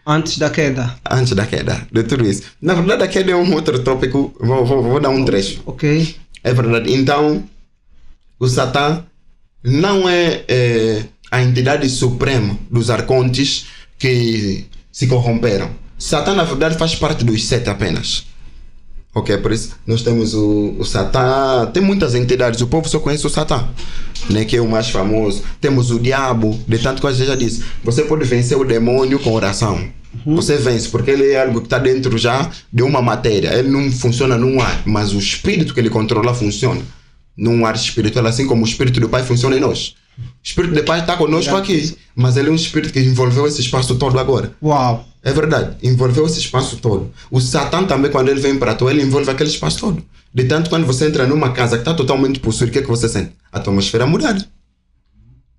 Antes da queda. Antes da queda, de tudo isso. Na verdade, a queda é um outro tópico, vou dar um trecho. Ok. É verdade. Então, o Satã não é a entidade suprema dos arcontes que se corromperam. Satã, na verdade, faz parte dos 7 apenas. Ok, por isso nós temos o Satã, tem muitas entidades, o povo só conhece o Satã, né, que é o mais famoso. Temos o diabo, de tanto que a gente já disse, você pode vencer o demônio com oração. Você vence, porque ele é algo que está dentro já de uma matéria, ele não funciona num ar, mas o espírito que ele controla funciona num ar espiritual, assim como o espírito do Pai funciona em nós. O espírito do Pai está conosco aqui, mas ele é um espírito que envolveu esse espaço todo agora. Uau! É verdade, envolveu esse espaço todo. O Satã também, quando ele vem para tu, ele envolve aquele espaço todo. De tanto, quando você entra numa casa que está totalmente possuída, o que é que você sente? A atmosfera mudar.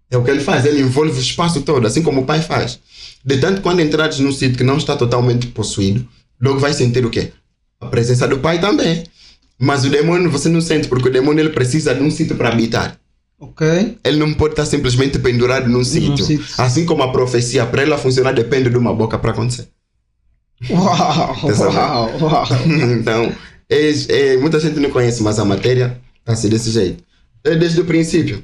É o que ele faz, ele envolve o espaço todo, assim como o Pai faz. De tanto, quando entrares num sítio que não está totalmente possuído, logo vai sentir o quê? A presença do Pai também. Mas o demônio você não sente, porque o demônio ele precisa de um sítio para habitar. Ok. Ele não pode estar simplesmente pendurado num sítio. Assim como a profecia, para ela funcionar, depende de uma boca para acontecer. Uau! Uau! Então, muita gente não conhece, mas a matéria está assim desse jeito. Desde o princípio.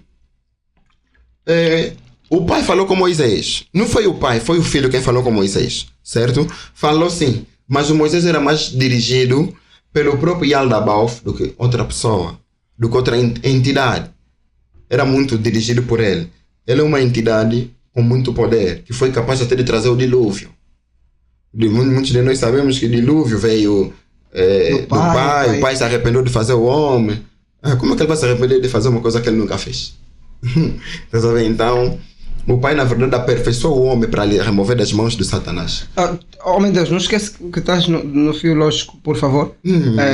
O pai falou com Moisés. Não foi o pai, foi o filho quem falou com Moisés. Certo? Falou sim. Mas o Moisés era mais dirigido pelo próprio Yaldabaoth do que outra pessoa, do que outra entidade. Era muito dirigido por ele. Ele é uma entidade com muito poder, que foi capaz até de trazer o dilúvio. Muitos de nós sabemos que o dilúvio veio do pai. O pai se arrependeu de fazer o homem. Como é que ele vai se arrepender de fazer uma coisa que ele nunca fez? Então, o pai, na verdade, aperfeiçoou o homem para lhe remover das mãos de Satanás. Oh, meu Deus, não esquece que estás no fio lógico, por favor.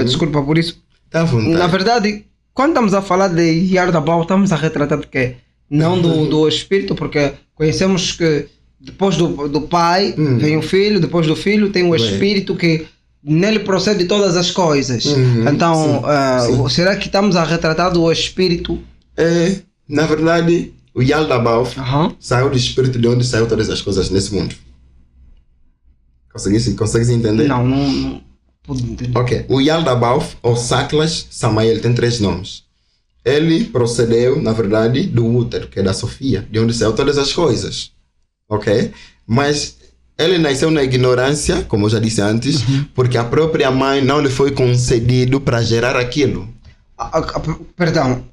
Desculpa por isso. Tá à vontade. Na verdade, quando estamos a falar de Yaldabaoth, estamos a retratar de quê? Não do espírito, porque conhecemos que depois do pai vem o filho, depois do filho tem o espírito que nele procede todas as coisas. Então, sim. Será que estamos a retratar do espírito? Na verdade, o Yaldabaoth saiu do espírito de onde saiu todas as coisas nesse mundo. Consegues entender? Não pude entender. Ok. O Yaldabaoth, ou Saklas Samael, tem 3 nomes. Ele procedeu, na verdade, do útero, que é da Sofia, de onde saiu todas as coisas. Ok? Mas ele nasceu na ignorância, como eu já disse antes, porque a própria mãe não lhe foi concedido para gerar aquilo. Perdão.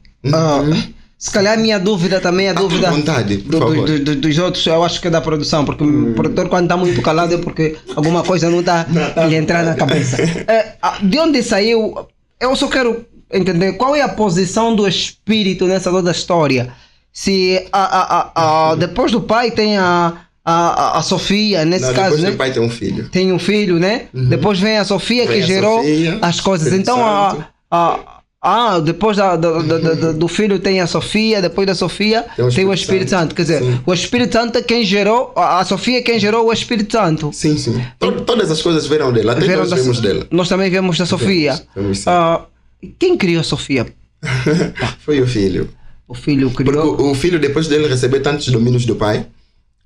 Se calhar a minha dúvida também é a dúvida vontade, por favor. Dos outros, eu acho que é da produção, porque o produtor quando está muito calado é porque alguma coisa não está lhe entrar na cabeça. De onde saiu? Eu só quero entender qual é a posição do espírito nessa toda história. Se depois do pai tem a Sofia, nesse caso, depois né? do pai tem um filho. Tem um filho, né? Depois vem a Sofia que gerou as coisas. Então depois do filho tem a Sofia, depois da Sofia tem o Espírito Santo. Quer dizer, sim. O Espírito Santo é quem gerou, a Sofia é quem gerou o Espírito Santo. Sim. Todas as coisas vieram dela, até nós vemos dela. Nós também vemos da Sofia. Quem criou a Sofia? Foi o filho. O filho criou. Porque o filho, depois dele receber tantos domínios do pai,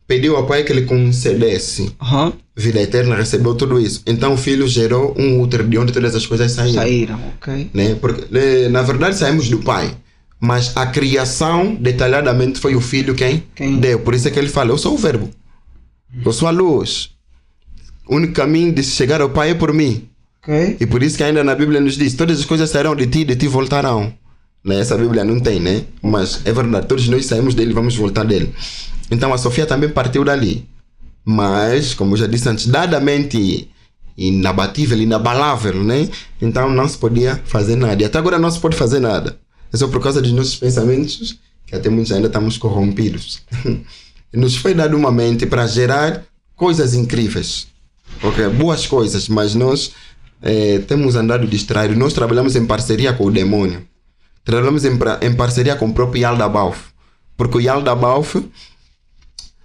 pediu ao pai que lhe concedesse vida eterna, recebeu tudo isso. Então o filho gerou um útero de onde todas as coisas saíram. Ok. Né? Porque, na verdade, saímos do pai, mas a criação, detalhadamente, foi o filho quem deu. Por isso é que ele fala, eu sou o verbo, eu sou a luz. O único caminho de chegar ao pai é por mim. Okay. E por isso que ainda na Bíblia nos diz, todas as coisas sairão de ti voltarão. Né? Essa Bíblia não tem, né? Mas é verdade, todos nós saímos dele, vamos voltar dele. Então a Sofia também partiu dali. Mas, como eu já disse antes, dadamente inabatível, inabalável, né? Então não se podia fazer nada. E até agora não se pode fazer nada. É só por causa dos nossos pensamentos que até muitos ainda estamos corrompidos. Nos foi dado uma mente para gerar coisas incríveis. Okay? Boas coisas, mas nós temos andado distraídos. Nós trabalhamos em parceria com o demônio. Trabalhamos em parceria com o próprio Yaldabaoth. Porque o Yaldabaoth,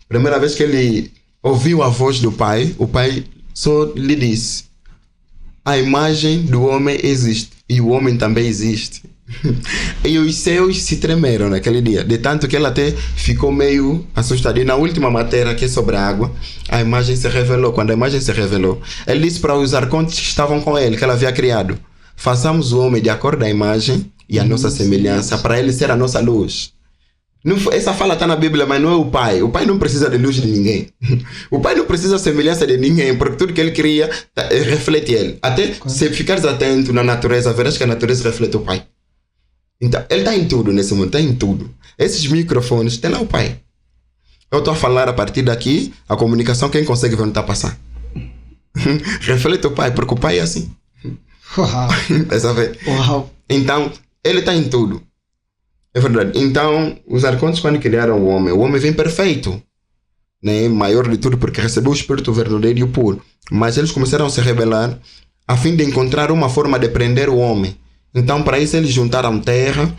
primeira vez que ele ouviu a voz do pai, o pai só lhe disse: a imagem do homem existe e o homem também existe. E os céus se tremeram naquele dia, de tanto que ele até ficou meio assustado. E na última matéria, que é sobre a água, a imagem se revelou. Quando a imagem se revelou, ele disse para os arcontes que estavam com ele, que ele havia criado: façamos o homem de acordo com a imagem e a nossa semelhança, para ele ser a nossa luz. Essa fala está na Bíblia, mas não é o pai. O pai não precisa de luz de ninguém. O pai não precisa de semelhança de ninguém, porque tudo que ele cria reflete ele. Até se ficares atento na natureza, verás que a natureza reflete o pai. Então, ele está em tudo nesse mundo, está em tudo. Esses microfones, tem lá o pai. Eu estou a falar a partir daqui, a comunicação, quem consegue ver onde está a passar? Reflete o pai, porque o pai é assim. Uau. Uau. Então, ele está em tudo. É verdade. Então, os arcontes, quando criaram o homem vem perfeito, né? Maior de tudo, porque recebeu o Espírito verdadeiro e o puro. Mas eles começaram a se rebelar a fim de encontrar uma forma de prender o homem. Então, para isso, eles juntaram terra,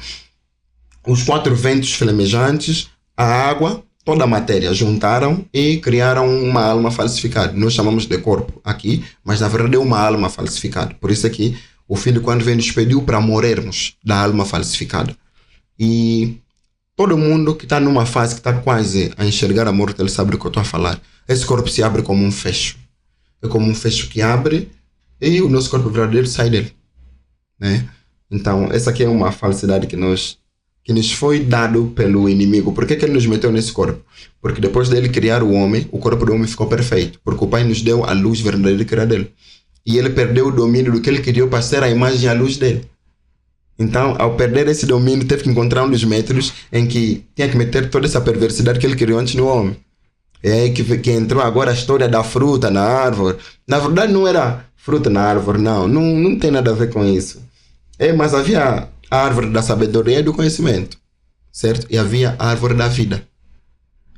os 4 ventos flamejantes, a água, toda a matéria, juntaram e criaram uma alma falsificada. Nós chamamos de corpo aqui, mas na verdade é uma alma falsificada. Por isso é que o Filho, quando veio, nos pediu para morrermos da alma falsificada. E todo mundo que está numa fase que está quase a enxergar a morte, ele sabe do que eu estou a falar. Esse corpo se abre como um fecho. É como um fecho que abre e o nosso corpo verdadeiro sai dele, né? Então, essa aqui é uma falsidade que nos foi dado pelo inimigo. Por que ele nos meteu nesse corpo? Porque depois dele criar o homem, o corpo do homem ficou perfeito. Porque o Pai nos deu a luz verdadeira que era dele. E ele perdeu o domínio do que ele criou para ser a imagem e a luz dele. Então, ao perder esse domínio, teve que encontrar um dos métodos em que tinha que meter toda essa perversidade que ele criou antes no homem. É aí que entrou agora a história da fruta na árvore. Na verdade, não era fruta na árvore, não tem nada a ver com isso. Mas havia a árvore da sabedoria e do conhecimento, certo? E havia a árvore da vida.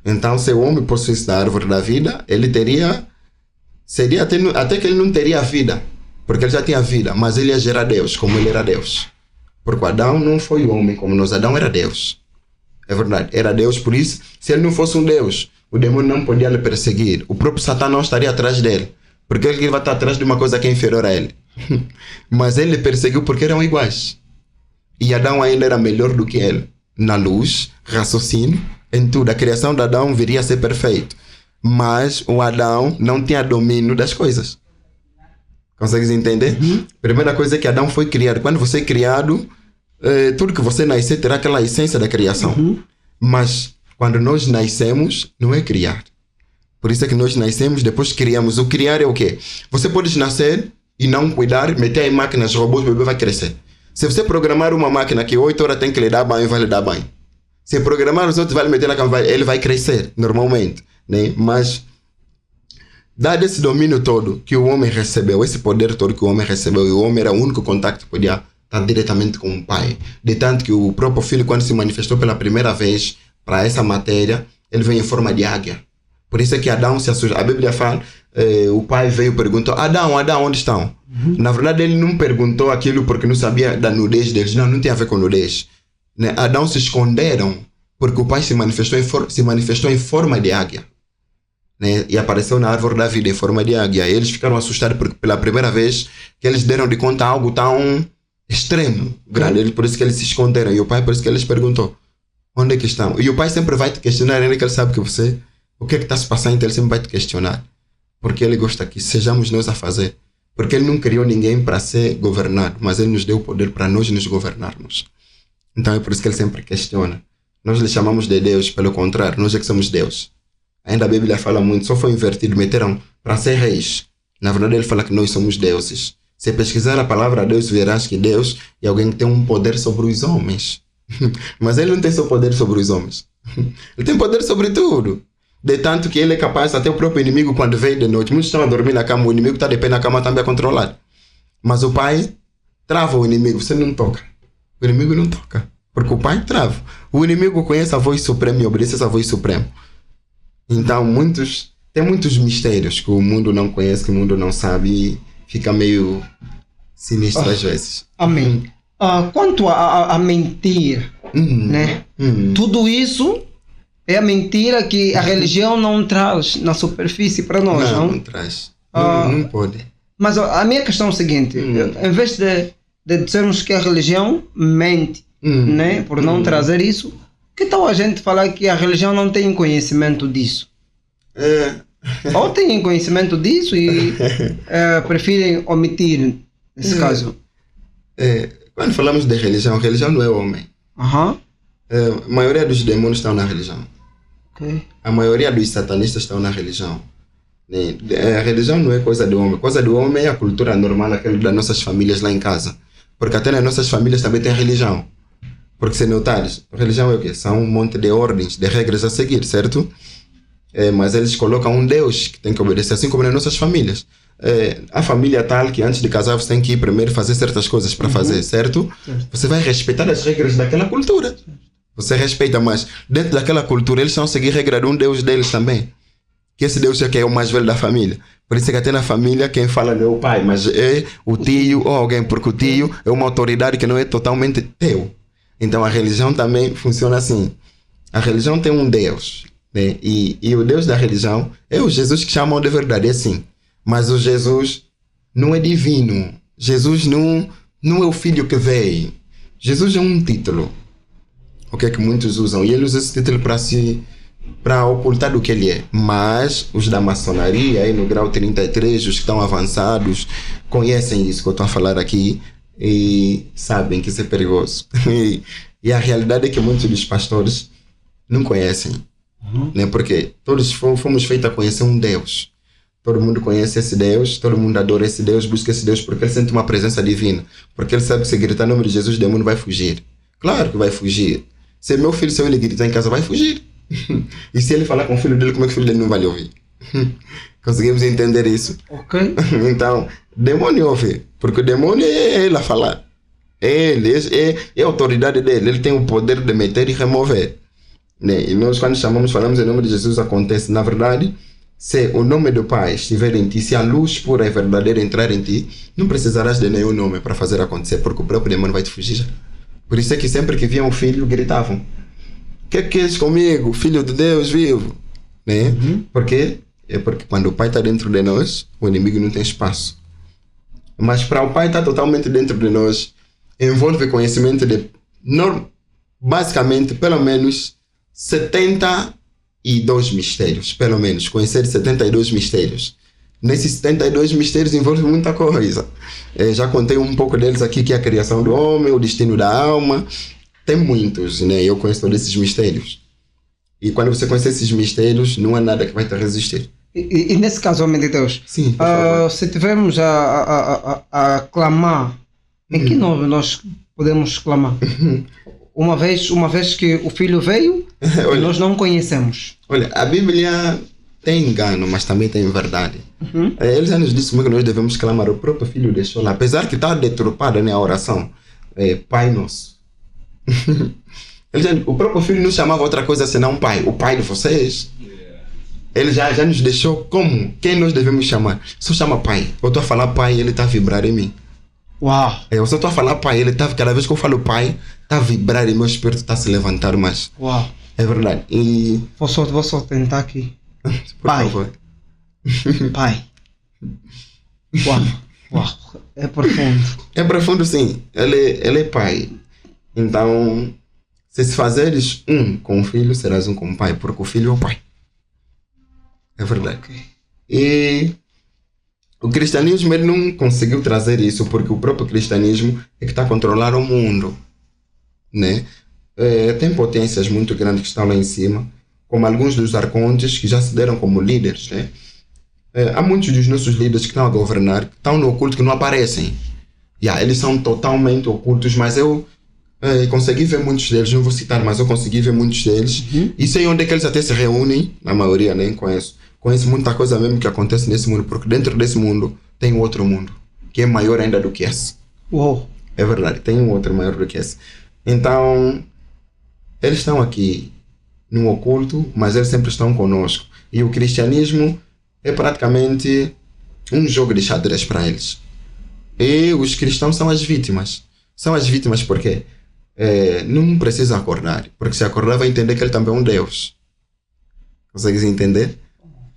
Então, se o homem possuísse da árvore da vida, ele seria até que ele não teria vida, porque ele já tinha vida, mas ele ia gerar Deus, como ele era Deus. Porque Adão não foi homem como nós. Adão era Deus. É verdade. Era Deus. Por isso, se ele não fosse um Deus, o demônio não podia lhe perseguir. O próprio Satã não estaria atrás dele. Porque ele vai estar atrás de uma coisa que é inferior a ele. Mas ele lhe perseguiu porque eram iguais. E Adão ainda era melhor do que ele. Na luz, raciocínio, em tudo. A criação de Adão viria a ser perfeito. Mas o Adão não tinha domínio das coisas. Consegues entender? Primeira coisa é que Adão foi criado. Quando você é criado, tudo que você nascer terá aquela essência da criação. Mas quando nós nascemos, não é criar. Por isso é que nós nascemos, depois criamos. O criar é o quê? Você pode nascer e não cuidar, meter em máquinas, robôs, o bebê vai crescer. Se você programar uma máquina que 8 horas tem que lhe dar banho, vai lhe dar banho. Se programar os outros, vai lhe meter na cama, ele vai crescer normalmente, né? Mas dado esse domínio todo que o homem recebeu, esse poder todo que o homem recebeu, e o homem era o único contato que podia estar diretamente com o pai. De tanto que o próprio filho, quando se manifestou pela primeira vez para essa matéria, ele veio em forma de águia. Por isso é que Adão se assustou. A Bíblia fala, o pai veio e perguntou, Adão, onde estão? Na verdade, ele não perguntou aquilo porque não sabia da nudez deles. Não tem a ver com nudez. Né? Adão se esconderam porque o pai se manifestou em forma de águia. Né? E apareceu na árvore da vida em forma de águia. E eles ficaram assustados porque pela primeira vez que eles deram de conta algo tão extremo, grande. Por isso que eles se esconderam. E o pai, por isso que eles perguntou, onde é que estão? E o pai sempre vai te questionar, ainda que ele sabe que você, o que é que está se passando, então ele sempre vai te questionar. Porque ele gosta que sejamos nós a fazer. Porque ele não criou ninguém para ser governado, mas ele nos deu o poder para nós nos governarmos. Então é por isso que ele sempre questiona. Nós lhe chamamos de Deus, pelo contrário, nós é que somos Deus. Ainda a Bíblia fala muito, só foi invertido, meteram para ser reis. Na verdade ele fala que nós somos deuses. Se pesquisar a palavra Deus, verás que Deus é alguém que tem um poder sobre os homens. Mas ele não tem só poder sobre os homens. Ele tem poder sobre tudo. De tanto que ele é capaz, até o próprio inimigo, quando vem de noite, muitos estão a dormir na cama, o inimigo está de pé na cama também a controlar. Mas o pai trava o inimigo, você não toca. O inimigo não toca, porque o pai trava. O inimigo conhece a voz suprema e obedece essa voz suprema. Então, tem muitos mistérios que o mundo não conhece, que o mundo não sabe, e fica meio sinistro às vezes. Amém. Quanto a mentir, né? Tudo isso é a mentira que a religião não traz na superfície para nós, não? Não traz. Não pode. Mas a minha questão é o seguinte, em vez de dizermos que a religião mente, né, por não trazer isso, que tal a gente falar que a religião não tem conhecimento disso? Ou tem conhecimento disso e preferem omitir, nesse caso? Quando falamos de religião não é homem. A maioria dos demônios estão na religião. Ok. A maioria dos satanistas estão na religião. Né? A religião não é coisa do homem. Coisa do homem é a cultura normal, aquela das nossas famílias lá em casa. Porque até nas nossas famílias também tem religião. Porque se notares, a religião é o quê? São um monte de ordens, de regras a seguir, certo? Mas eles colocam um Deus que tem que obedecer, assim como nas nossas famílias. A família tal que antes de casar você tem que ir primeiro fazer certas coisas para fazer, certo? Você vai respeitar as regras daquela cultura. Você respeita, mas dentro daquela cultura eles estão a seguir a regra de um Deus deles também. Que esse Deus é que é o mais velho da família. Por isso é que até na família quem fala não é o pai, mas é o tio ou alguém, porque o tio é uma autoridade que não é totalmente teu. Então a religião também funciona assim. A religião tem um Deus, né? E o Deus da religião é o Jesus que chamam de verdade, é assim. Mas o Jesus não é divino. Jesus não é o filho que veio. Jesus é um título. O que é que muitos usam? E ele usa esse título para ocultar do que ele é. Mas os da maçonaria, aí no grau 33, os que estão avançados, conhecem isso que eu estou a falar aqui e sabem que isso é perigoso. E a realidade é que muitos dos pastores não conhecem. Né? Porque todos fomos feitos a conhecer um Deus. Todo mundo conhece esse Deus, todo mundo adora esse Deus, busca esse Deus porque ele sente uma presença divina. Porque ele sabe que se gritar o nome de Jesus, o demônio vai fugir. Claro que vai fugir. Se meu filho, se ele gritar em casa, vai fugir. E se ele falar com o filho dele, como é que o filho dele não vai lhe ouvir? Conseguimos entender isso? Ok. Então, demônio ouve, porque o demônio é ele a falar. Ele é a autoridade dele, ele tem o poder de meter e remover. Né? E nós quando falamos em nome de Jesus, acontece. Na verdade, se o nome do Pai estiver em ti, se a luz pura e verdadeira entrar em ti, não precisarás de nenhum nome para fazer acontecer, porque o próprio demônio vai te fugir. Por isso é que sempre que viam o filho, gritavam: "O que queres comigo, filho de Deus vivo?" Né? Porque quando o Pai está dentro de nós, o inimigo não tem espaço. Mas para o Pai estar totalmente dentro de nós, envolve conhecimento de, basicamente, pelo menos 72 mistérios. Pelo menos, conhecer 72 mistérios. Nesses 72 mistérios envolve muita coisa. Já contei um pouco deles aqui, que é a criação do homem, o destino da alma. Tem muitos, né? Eu conheço todos esses mistérios. E quando você conhece esses mistérios, não há nada que vai te resistir. E nesse caso, homem de Deus, Sim, por favor. se tivermos a clamar, em que nome nós podemos clamar? Uma vez que o filho veio, e nós não conhecemos. Olha, a Bíblia tem engano, mas também tem verdade. Ele já nos disse como é que nós devemos clamar. O próprio filho deixou lá, apesar que está deturpada, né, a oração, Pai Nosso. O próprio filho não chamava outra coisa senão Pai, o Pai de vocês. Ele já nos deixou como? Quem nós devemos chamar? Só chama Pai. Eu estou a falar Pai, ele está a vibrar em mim. Uau! Eu só estou a falar Pai, ele está, cada vez que eu falo Pai, está a vibrar e meu espírito está a se levantar mais. Uau! É verdade. E Vou só tentar aqui. por Pai. favor. Pai. Uau! É profundo. É profundo, sim. Ele é Pai. Então, se fazeres um com o filho, serás um com o Pai, porque o filho é o Pai. É verdade. Ok. E o cristianismo ele não conseguiu trazer isso, porque o próprio cristianismo é que está a controlar o mundo. Né? Tem potências muito grandes que estão lá em cima, como alguns dos arcontes que já se deram como líderes. Né? Há muitos dos nossos líderes que estão a governar, que estão no oculto, que não aparecem. Eles são totalmente ocultos, mas eu consegui ver muitos deles, não vou citar, mas eu consegui ver muitos deles. E sei onde é que eles até se reúnem, na maioria nem conheço. Conheço muita coisa mesmo que acontece nesse mundo, porque dentro desse mundo tem outro mundo, que é maior ainda do que esse. Uou! É verdade, tem um outro maior do que esse. Então, eles estão aqui no oculto, mas eles sempre estão conosco. E o cristianismo é praticamente um jogo de xadrez para eles. E os cristãos são as vítimas. São as vítimas porque não precisa acordar, porque se acordar vai entender que ele também é um Deus. Consegues entender?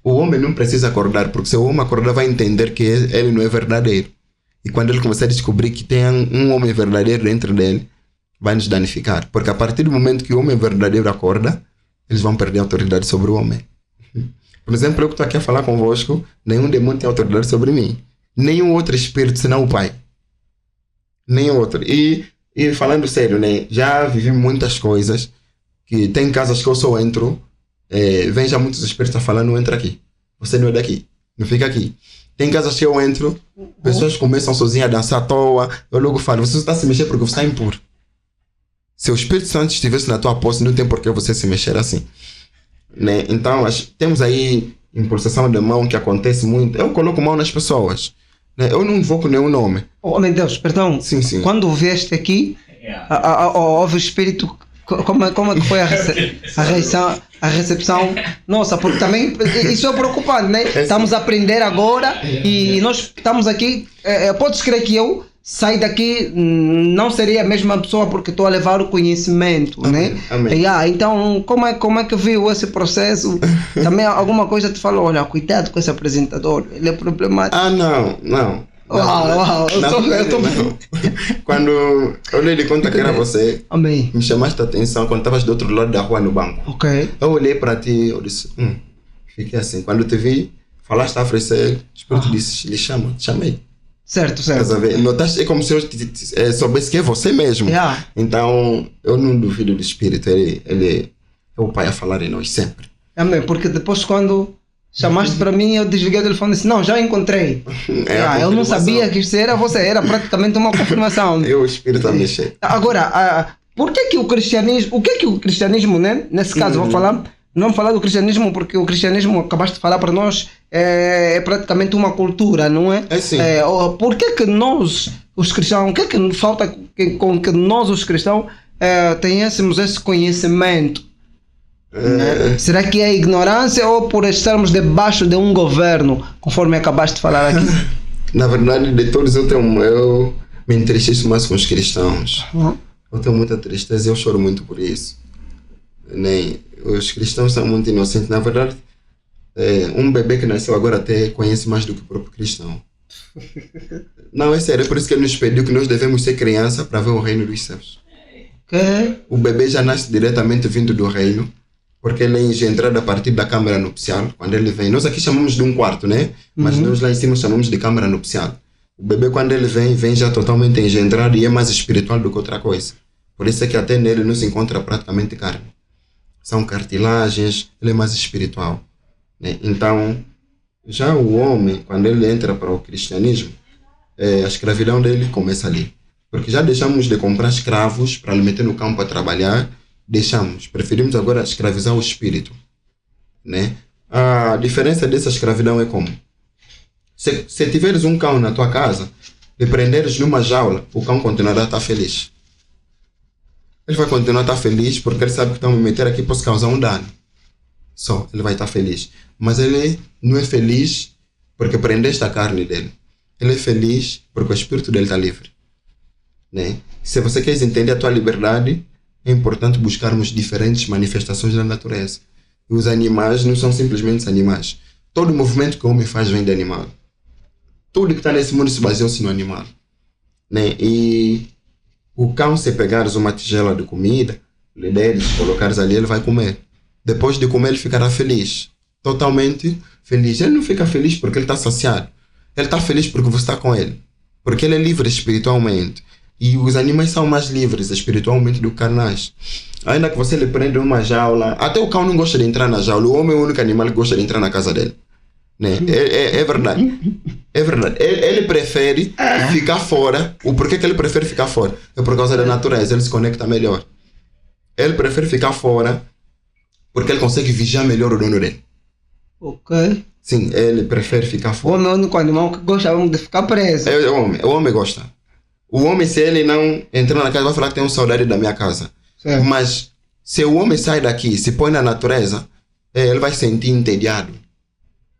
O homem não precisa acordar, porque se o homem acordar vai entender que ele não é verdadeiro. E quando ele começar a descobrir que tem um homem verdadeiro dentro dele, vai nos danificar. Porque a partir do momento que o homem verdadeiro acorda, eles vão perder a autoridade sobre o homem. Por exemplo, eu que estou aqui a falar convosco, nenhum demônio tem autoridade sobre mim. Nenhum outro espírito senão o Pai. Nenhum outro. E falando sério, né? Já vivi muitas coisas que tem casas que eu só entro, vem já muitos espíritos a falar, não entra aqui. Você não é daqui, não fica aqui. Tem casas que eu entro, pessoas começam sozinhas a dançar à toa, eu logo falo, você está a se mexer porque você está impuro. Se o Espírito Santo estivesse na tua posse, não tem por que você se mexer assim. Né? Então, temos aí impulsação de mão que acontece muito. Eu coloco mão nas pessoas. Né? Eu não invoco nenhum nome. Oh, meu Deus, perdão. Sim, sim. Quando vieste aqui, houve o espírito. Como é que foi a recepção? Nossa, porque também isso é preocupante, né? Estamos a aprender agora e nós estamos aqui. Podes crer que eu sair daqui não seria a mesma pessoa porque estou a levar o conhecimento, amém, né? Amém. Então, como é que viu esse processo? Também alguma coisa te falou, olha, cuidado com esse apresentador, ele é problemático. Não. Uau, eu tô... Quando eu lhe conta que era você, amém, me chamaste a atenção quando estavas do outro lado da rua no banco. Ok. Eu olhei para ti, eu disse, fiquei assim. Quando te vi, falaste a oferecer, o Espírito disse, lhe chamei. Certo. Notaste, é como se eu soubesse que é você mesmo. Yeah. Então, eu não duvido do Espírito, ele é o Pai a falar em nós sempre. Amém, porque depois quando chamaste para mim, eu desliguei o telefone e disse, não, já encontrei. Eu não sabia que isso era você, era praticamente uma confirmação. O Espírito a mexer. Agora, por que o cristianismo, o que é que o cristianismo, né? Nesse caso, vou falar, não falar do cristianismo, porque o cristianismo, acabaste de falar para nós, é praticamente uma cultura, não é? Sim. Por que nós, os cristãos, o que é que falta com que nós, os cristãos, tenhamos esse conhecimento? Né? Será que é ignorância ou por estarmos debaixo de um governo, conforme acabaste de falar aqui? Na verdade, de todos eu me entristeço mais com os cristãos. Eu tenho muita tristeza e eu choro muito por isso. Né? Os cristãos são muito inocentes. Na verdade, um bebê que nasceu agora até conhece mais do que o próprio cristão. Não, é sério, é por isso que ele nos pediu que nós devemos ser criança para ver o reino dos céus. O bebê já nasce diretamente vindo do reino, porque ele é engendrado a partir da câmara nupcial. Quando ele vem, nós aqui chamamos de um quarto, né? Mas nós lá em cima chamamos de câmara nupcial. O bebê, quando ele vem já totalmente engendrado e é mais espiritual do que outra coisa. Por isso é que até nele não se encontra praticamente carne. São cartilagens, ele é mais espiritual. Né? Então, já o homem, quando ele entra para o cristianismo, a escravidão dele começa ali. Porque já deixamos de comprar escravos para lhe meter no campo a trabalhar, preferimos agora escravizar o espírito. Né? A diferença dessa escravidão é como? Se tiveres um cão na tua casa, e prenderes numa jaula, o cão continuará a estar feliz. Ele vai continuar a estar feliz porque ele sabe que estão me meter aqui, posso causar um dano. Só, ele vai estar feliz. Mas ele não é feliz porque prendeste a carne dele. Ele é feliz porque o espírito dele está livre. Né? Se você quer entender a tua liberdade, é importante buscarmos diferentes manifestações da natureza. E os animais não são simplesmente animais. Todo movimento que o homem faz vem de animal. Tudo que está nesse mundo se baseia-se no animal. Né? E o cão, se pegares uma tigela de comida, lhe deres, colocares ali, ele vai comer. Depois de comer, ele ficará feliz. Totalmente feliz. Ele não fica feliz porque ele está saciado. Ele está feliz porque você está com ele. Porque ele é livre espiritualmente. E os animais são mais livres espiritualmente do que carnais. Ainda que você lhe prenda uma jaula, até o cão não gosta de entrar na jaula. O homem é o único animal que gosta de entrar na casa dele. Né? É verdade. É verdade. Ele prefere ficar fora. O porquê que ele prefere ficar fora? É por causa da natureza. Ele se conecta melhor. Ele prefere ficar fora porque ele consegue vigiar melhor o dono dele. Ok. Sim, ele prefere ficar fora. O homem é o único animal que gosta de ficar preso. O homem gosta. O homem, se ele não entrar na casa, vai falar que tem saudade da minha casa. Certo. Mas se o homem sai daqui, se põe na natureza, ele vai se sentir entediado.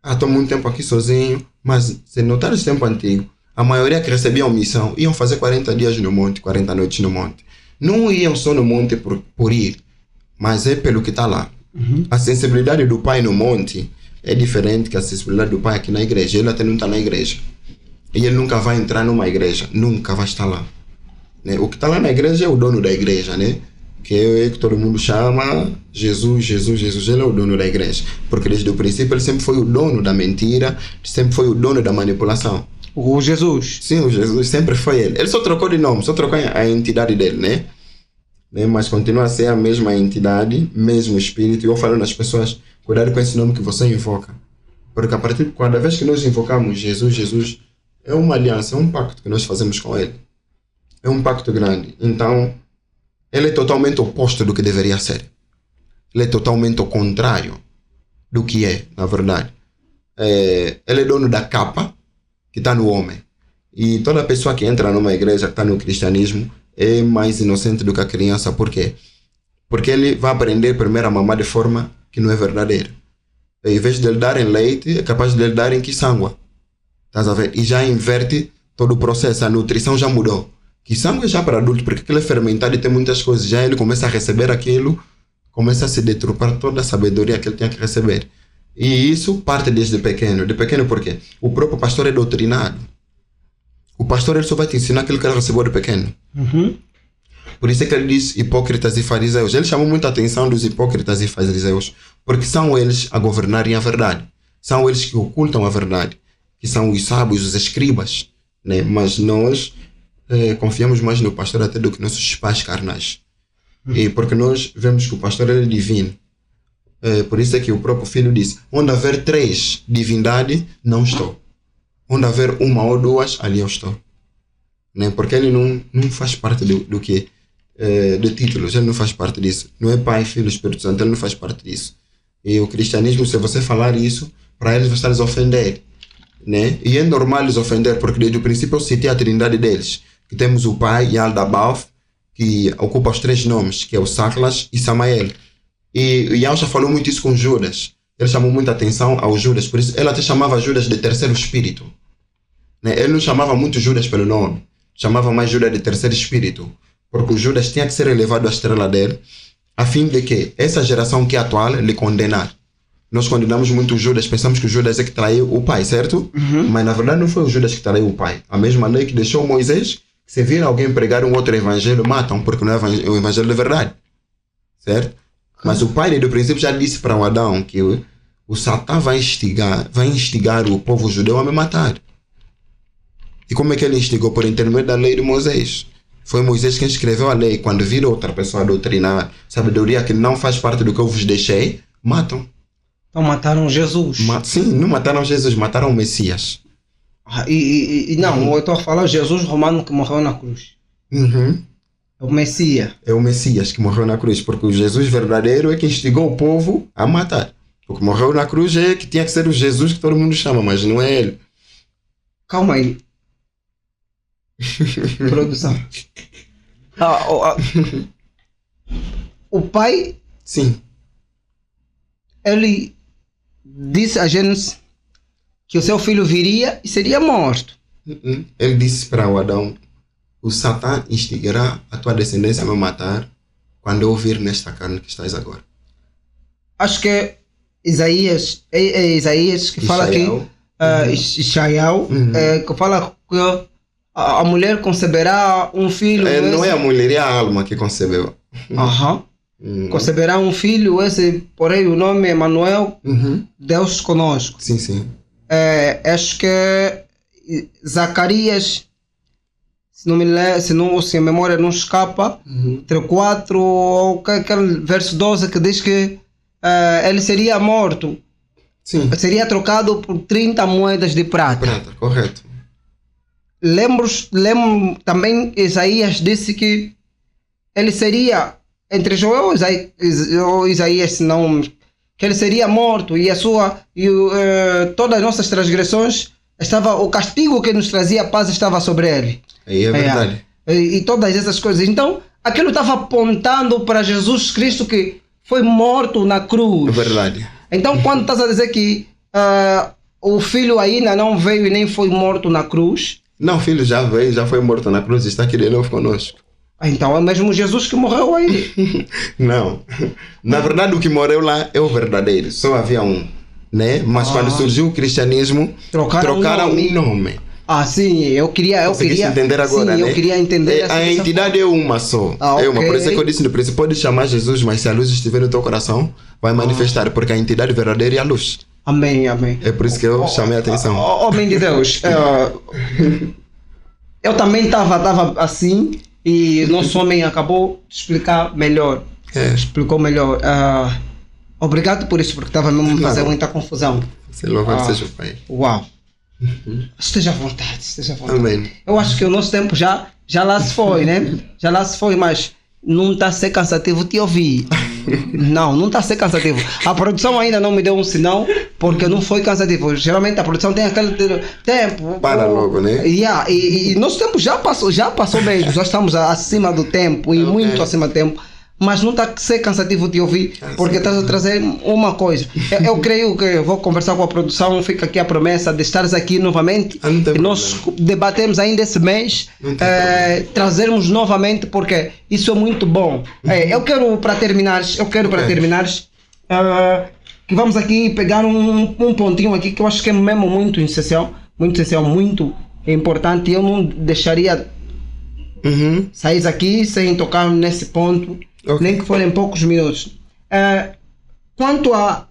Estou muito tempo aqui sozinho. Mas se notar esse tempo antigo, a maioria que recebia missão iam fazer 40 dias no monte, 40 noites no monte. Não iam só no monte por ir, mas é pelo que está lá. A sensibilidade do pai no monte é diferente que a sensibilidade do pai aqui na igreja. Ele até não está na igreja. E ele nunca vai entrar numa igreja, nunca vai estar lá. Né? O que está lá na igreja é o dono da igreja, né? Que todo mundo chama Jesus. Ele é o dono da igreja. Porque desde o princípio ele sempre foi o dono da mentira, sempre foi o dono da manipulação. O Jesus? Sim, o Jesus sempre foi ele. Ele só trocou de nome, só trocou a entidade dele, né? né? Mas continua a ser a mesma entidade, mesmo espírito. E eu falo nas pessoas, cuidado com esse nome que você invoca. Porque a partir de cada vez que nós invocamos Jesus, Jesus é uma aliança, é um pacto que nós fazemos com Ele. É um pacto grande. Então, Ele é totalmente oposto do que deveria ser. Ele é totalmente o contrário do que é, na verdade. Ele é dono da capa que está no homem. E toda pessoa que entra numa igreja, que está no cristianismo, é mais inocente do que a criança. Por quê? Porque ele vai aprender primeiro a mamar de forma que não é verdadeira. Em vez de ele darem leite, é capaz de ele darem quiçangua. Estás a ver? E já inverte todo o processo. A nutrição já mudou. Quiçangua é já para adulto, porque aquilo é fermentado e tem muitas coisas. Já ele começa a receber aquilo, começa a se deturpar toda a sabedoria que ele tinha que receber. E isso parte desde pequeno. De pequeno por quê? O próprio pastor é doutrinado. O pastor ele só vai te ensinar aquilo que ele recebeu de pequeno. Por isso é que ele diz hipócritas e fariseus. Ele chamou muita atenção dos hipócritas e fariseus, porque são eles a governarem a verdade. São eles que ocultam a verdade, que são os sábios, os escribas, né? Mas nós confiamos mais no pastor até do que nossos pais carnais. E porque nós vemos que o pastor ele é divino. Por isso é que o próprio filho disse, onde haver 3 divindade, não estou. Onde haver 1 ou 2, ali eu estou. Né? Porque ele não faz parte do que de títulos, ele não faz parte disso. Não é Pai, Filho, Espírito Santo, ele não faz parte disso. E o cristianismo, se você falar isso, para eles vai estar a ofender. Né? E é normal eles ofender, porque desde o princípio eu citei a trindade deles. Que temos o Pai, Yaldabaoth, que ocupa os 3 nomes, que é o Saklas e Samael. E Yahshua falou muito isso com Judas. Ele chamou muita atenção ao Judas, por isso ele até chamava Judas de terceiro espírito. Né? Ele não chamava muito Judas pelo nome, chamava mais Judas de terceiro espírito, porque o Judas tinha que ser elevado à estrela dele, a fim de que essa geração que é atual lhe condenar. Nós condenamos muito o Judas, pensamos que o Judas é que traiu o pai, certo? Mas na verdade não foi o Judas que traiu o pai. A mesma lei que deixou Moisés, se vir alguém pregar um outro evangelho, matam, porque não é o evangelho de verdade. Certo? Mas o pai, desde o princípio, já disse para o Adão que o Satã vai instigar o povo judeu a me matar. E como é que ele instigou? Por intermédio da lei de Moisés. Foi Moisés quem escreveu a lei. Quando vir outra pessoa a doutrinar sabedoria que não faz parte do que eu vos deixei, matam. Então mataram Jesus. Sim, não mataram Jesus, mataram o Messias. Não, eu estou a falar Jesus romano que morreu na cruz. É o Messias. É o Messias que morreu na cruz, porque o Jesus verdadeiro é que instigou o povo a matar. O que morreu na cruz é que tinha que ser o Jesus que todo mundo chama, mas não é ele. Calma aí. Produção. O pai, sim, ele disse a Gênesis que o seu filho viria e seria morto. Ele disse para o Adão, o Satã instigará a tua descendência a me matar quando eu vir nesta carne que estás agora. Acho que é Isaías, Isaías que fala aqui, Ishaiel, que fala que a mulher conceberá um filho. Não é a mulher, é a alma que concebeu. Conceberá um filho, esse, porém o nome é Emanuel, Deus conosco. Sim, sim. Acho que Zacarias, se a memória não escapa, entre 4 ou aquele verso 12 que diz que ele seria morto. Sim. Seria trocado por 30 moedas de prata. Prata, correto. Lembro também Isaías disse que ele seria, entre Joel ou Isaías, senão, que ele seria morto e todas as nossas transgressões, o castigo que nos trazia paz estava sobre ele. Aí é verdade. E todas essas coisas. Então, aquilo estava apontando para Jesus Cristo que foi morto na cruz. É verdade. Então, quando estás a dizer que o filho ainda não veio e nem foi morto na cruz... Não, o filho já veio, já foi morto na cruz e está aqui de novo conosco. Então é mesmo Jesus que morreu aí. Não. Na verdade, o que morreu lá é o verdadeiro. Só havia um. Né? Mas quando surgiu o cristianismo, trocaram o nome. Sim, eu queria entender agora, sim, né? Eu queria entender a entidade é uma só. É uma. Por isso é que eu disse no princípio, pode chamar Jesus, mas se a luz estiver no teu coração, vai manifestar, porque a entidade verdadeira é a luz. Amém, amém. É por isso que eu chamei a atenção. Homem de Deus, eu também estava assim, E nosso homem acabou de explicar melhor. Explicou melhor. Obrigado por isso, porque estava mesmo a fazer muita confusão. Se louvado seja o Pai. Uau. Esteja à vontade, esteja à vontade. Amém. Eu acho que o nosso tempo já lá se foi, né? Já lá se foi, mas não está a ser cansativo te ouvir. Não está a ser cansativo. A produção ainda não me deu um sinal, porque não foi cansativo. Geralmente a produção tem aquele tempo. Para logo, né? E nosso tempo já passou mesmo. Já estamos acima do tempo, e muito acima do tempo. Mas não está a ser cansativo de ouvir, porque estás a trazer uma coisa. Eu creio que eu vou conversar com a produção, fica aqui a promessa de estares aqui novamente. E nós debatemos ainda esse mês, trazermos novamente, porque isso é muito bom. Eu quero para terminar, que vamos aqui pegar um pontinho aqui que eu acho que é mesmo muito essencial, muito importante, e eu não deixaria sair aqui sem tocar nesse ponto. Nem que forem poucos minutos. Quanto a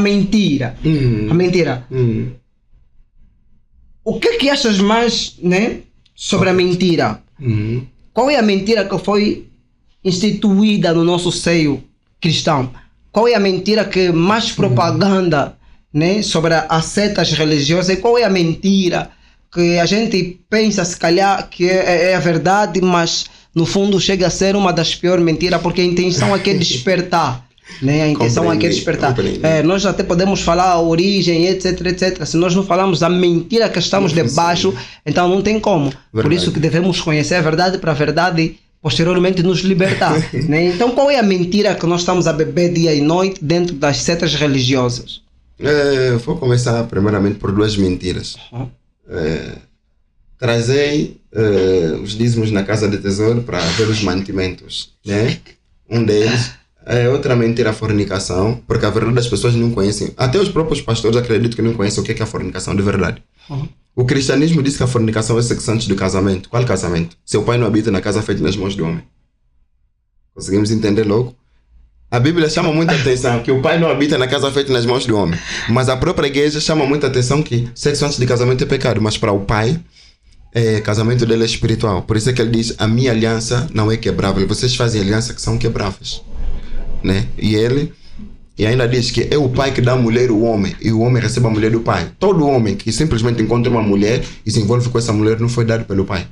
mentira, o que achas mais, né, sobre a mentira? Qual é a mentira que foi instituída no nosso seio cristão? Qual é a mentira que mais propaganda, né, sobre as setas religiosas? E qual é a mentira que a gente pensa, se calhar, que é a verdade, mas no fundo chega a ser uma das piores mentiras, porque a intenção aqui é despertar, né? A intenção aqui é despertar. Nós até podemos falar a origem, etc. Se nós não falamos a mentira que estamos debaixo, então não tem como. Verdade. Por isso que devemos conhecer a verdade, para a verdade posteriormente nos libertar. Né? Então qual é a mentira que nós estamos a beber dia e noite dentro das setas religiosas? Vou começar primeiramente por duas mentiras. Trazei os dízimos na casa de tesouro para ver os mantimentos, né? Um deles. Outra mentira, a fornicação, porque a verdade as pessoas não conhecem. Até os próprios pastores acredito que não conhecem o que é a fornicação de verdade. O cristianismo diz que a fornicação é sexo antes do casamento. Qual casamento? Seu pai não habita na casa feita nas mãos do homem. Conseguimos entender logo? A Bíblia chama muita atenção que o pai não habita na casa feita nas mãos do homem. Mas a própria igreja chama muita atenção que sexo antes de casamento é pecado. Mas para o pai, casamento dele é espiritual. Por isso é que ele diz, a minha aliança não é quebrável. Vocês fazem aliança que são quebráveis. Né? E ainda diz que é o pai que dá a mulher ao homem, e o homem recebe a mulher do pai. Todo homem que simplesmente encontra uma mulher e se envolve com essa mulher não foi dado pelo pai.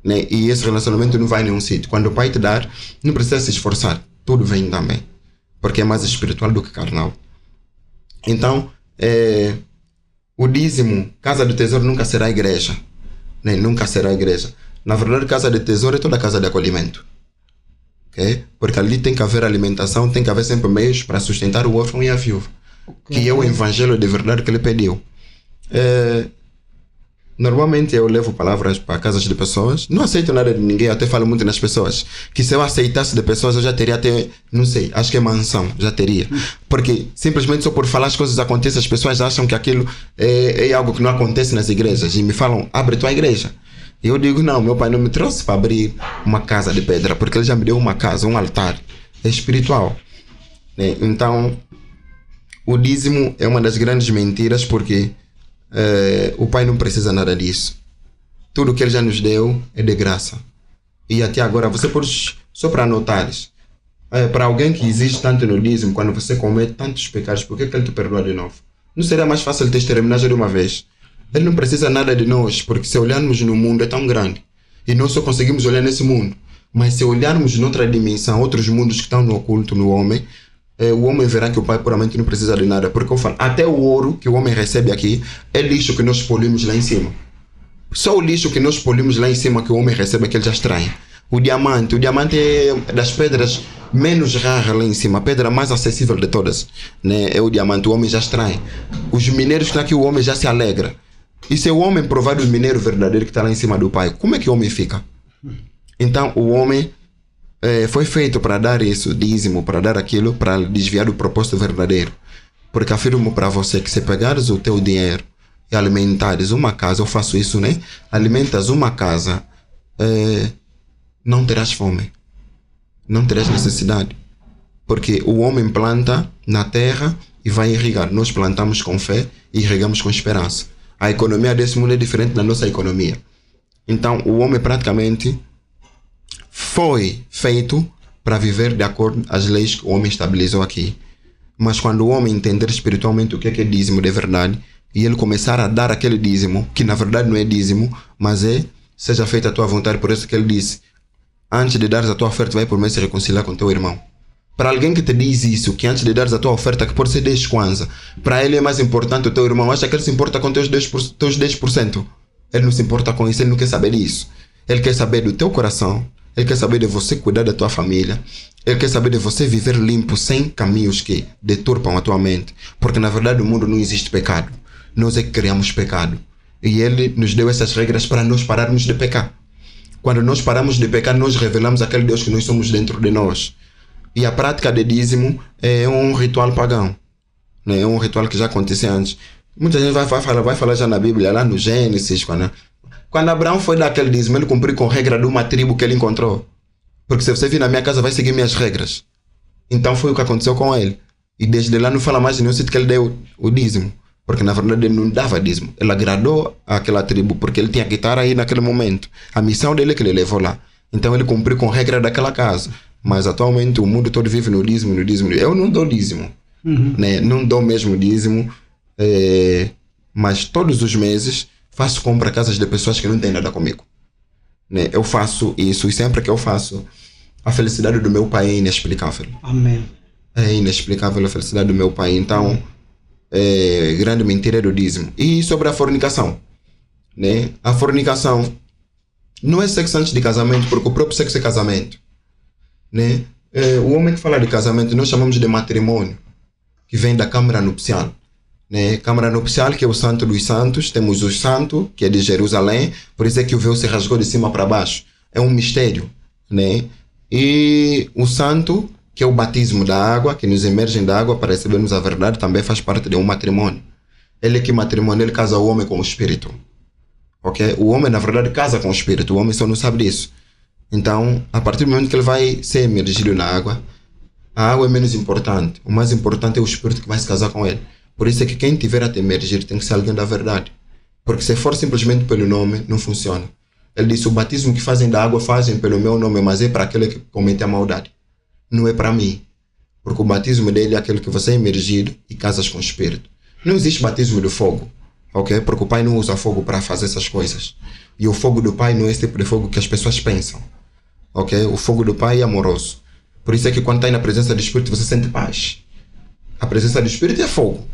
Né? E esse relacionamento não vai a nenhum sítio. Quando o pai te dar, não precisa se esforçar. Tudo vem também. Porque é mais espiritual do que carnal. Então, o dízimo, casa de tesouro nunca será igreja. Né? Nunca será igreja. Na verdade, casa de tesouro é toda casa de acolhimento. Okay? Porque ali tem que haver alimentação, tem que haver sempre meios para sustentar o órfão e a viúva. Okay. Que é o evangelho de verdade que ele pediu. Normalmente eu levo palavras para casas de pessoas, não aceito nada de ninguém, eu até falo muito nas pessoas, que se eu aceitasse de pessoas eu já teria até, não sei, acho que é mansão, já teria. Porque simplesmente só por falar as coisas acontecem, as pessoas acham que aquilo é algo que não acontece nas igrejas e me falam, abre tua igreja. E eu digo, não, meu pai não me trouxe para abrir uma casa de pedra, porque ele já me deu uma casa, um altar. É espiritual. Né? Então, o dízimo é uma das grandes mentiras, porque o pai não precisa nada disso. Tudo que ele já nos deu é de graça. E até agora, você pode, só para anotares, para alguém que existe tanto no dízimo, quando você comete tantos pecados, por que ele te perdoa de novo? Não seria mais fácil te exterminar já de uma vez? Ele não precisa nada de nós, porque se olharmos no mundo é tão grande. E nós só conseguimos olhar nesse mundo. Mas se olharmos noutra dimensão, outros mundos que estão no oculto, no homem, o homem verá que o pai puramente não precisa de nada. Porque eu falo, até o ouro que o homem recebe aqui é lixo que nós polimos lá em cima. Só o lixo que nós polimos lá em cima que o homem recebe é que ele já extrai. O diamante é das pedras menos raras lá em cima, a pedra mais acessível de todas. Né? É o diamante, o homem já extrai. Os minérios que estão aqui, o homem já se alegra. E se o homem provar o minério verdadeiro que está lá em cima do pai, como é que o homem fica? Então o homem foi feito para dar isso, dízimo, para dar aquilo, para desviar do propósito verdadeiro. Porque afirmo para você que se pegares o teu dinheiro e alimentares uma casa, eu faço isso, né? Alimentas uma casa, não terás fome, não terás necessidade. Porque o homem planta na terra e vai irrigar. Nós plantamos com fé e irrigamos com esperança. A economia desse mundo é diferente da nossa economia. Então, o homem praticamente foi feito para viver de acordo com as leis que o homem estabilizou aqui. Mas quando o homem entender espiritualmente o que é dízimo de verdade, e ele começar a dar aquele dízimo, que na verdade não é dízimo, mas seja feita a tua vontade, por isso que ele disse, antes de dares a tua oferta, vai por mim se reconciliar com teu irmão. Para alguém que te diz isso, que antes de dares a tua oferta, que pode ser 10 kwanza, para ele é mais importante o teu irmão, acha que ele se importa com teus 10%. Ele não se importa com isso, ele não quer saber disso. Ele quer saber do teu coração, ele quer saber de você cuidar da tua família, ele quer saber de você viver limpo, sem caminhos que deturpam a tua mente. Porque na verdade no mundo não existe pecado. Nós é que criamos pecado. E ele nos deu essas regras para nós pararmos de pecar. Quando nós paramos de pecar, nós revelamos aquele Deus que nós somos dentro de nós. E a prática de dízimo é um ritual pagão, né? É um ritual que já acontecia antes. Muita gente vai falar já na Bíblia, lá no Gênesis, quando Abraão foi dar aquele dízimo, ele cumpriu com a regra de uma tribo que ele encontrou. Porque se você vir na minha casa, vai seguir minhas regras. Então foi o que aconteceu com ele. E desde lá não fala mais de nenhum sítio que ele deu o dízimo. Porque na verdade ele não dava dízimo. Ele agradou àquela tribo, porque ele tinha que estar aí naquele momento. A missão dele é que ele levou lá. Então ele cumpriu com a regra daquela casa. Mas atualmente o mundo todo vive no dízimo. Eu não dou dízimo. Né? Não dou mesmo dízimo. Mas todos os meses faço compra a casas de pessoas que não têm nada comigo. Né? Eu faço isso e sempre que eu faço, a felicidade do meu pai é inexplicável. Amém. É inexplicável a felicidade do meu pai. Então, grande mentira é do dízimo. E sobre a fornicação, né? A fornicação não é sexo antes de casamento, porque o próprio sexo é casamento, né? O homem que fala de casamento nós chamamos de matrimônio, que vem da câmara nupcial, né? Câmara nupcial, que é o santo dos santos. Temos o santo, que é de Jerusalém, por isso é que o véu se rasgou de cima para baixo. É um mistério, né? E o santo, que é o batismo da água, que nos emergem da água para recebermos a verdade, também faz parte de um matrimônio. Ele que matrimônio, ele casa o homem com o espírito. Ok? O homem, na verdade, casa com o espírito. O homem só não sabe disso. Então, a partir do momento que ele vai ser emergido na água, a água é menos importante. O mais importante é o espírito que vai se casar com ele. Por isso é que quem tiver a te emergir tem que ser alguém da verdade. Porque se for simplesmente pelo nome, não funciona. Ele disse, o batismo que fazem da água fazem pelo meu nome, mas é para aquele que comete a maldade. Não é para mim. Porque o batismo dele é aquele que você é emergido e casas com o espírito. Não existe batismo de fogo. Ok? Porque o pai não usa fogo para fazer essas coisas. E o fogo do pai não é esse tipo de fogo que as pessoas pensam. Ok? O fogo do pai é amoroso. Por isso é que quando está aí na presença do espírito você sente paz. A presença do espírito é fogo.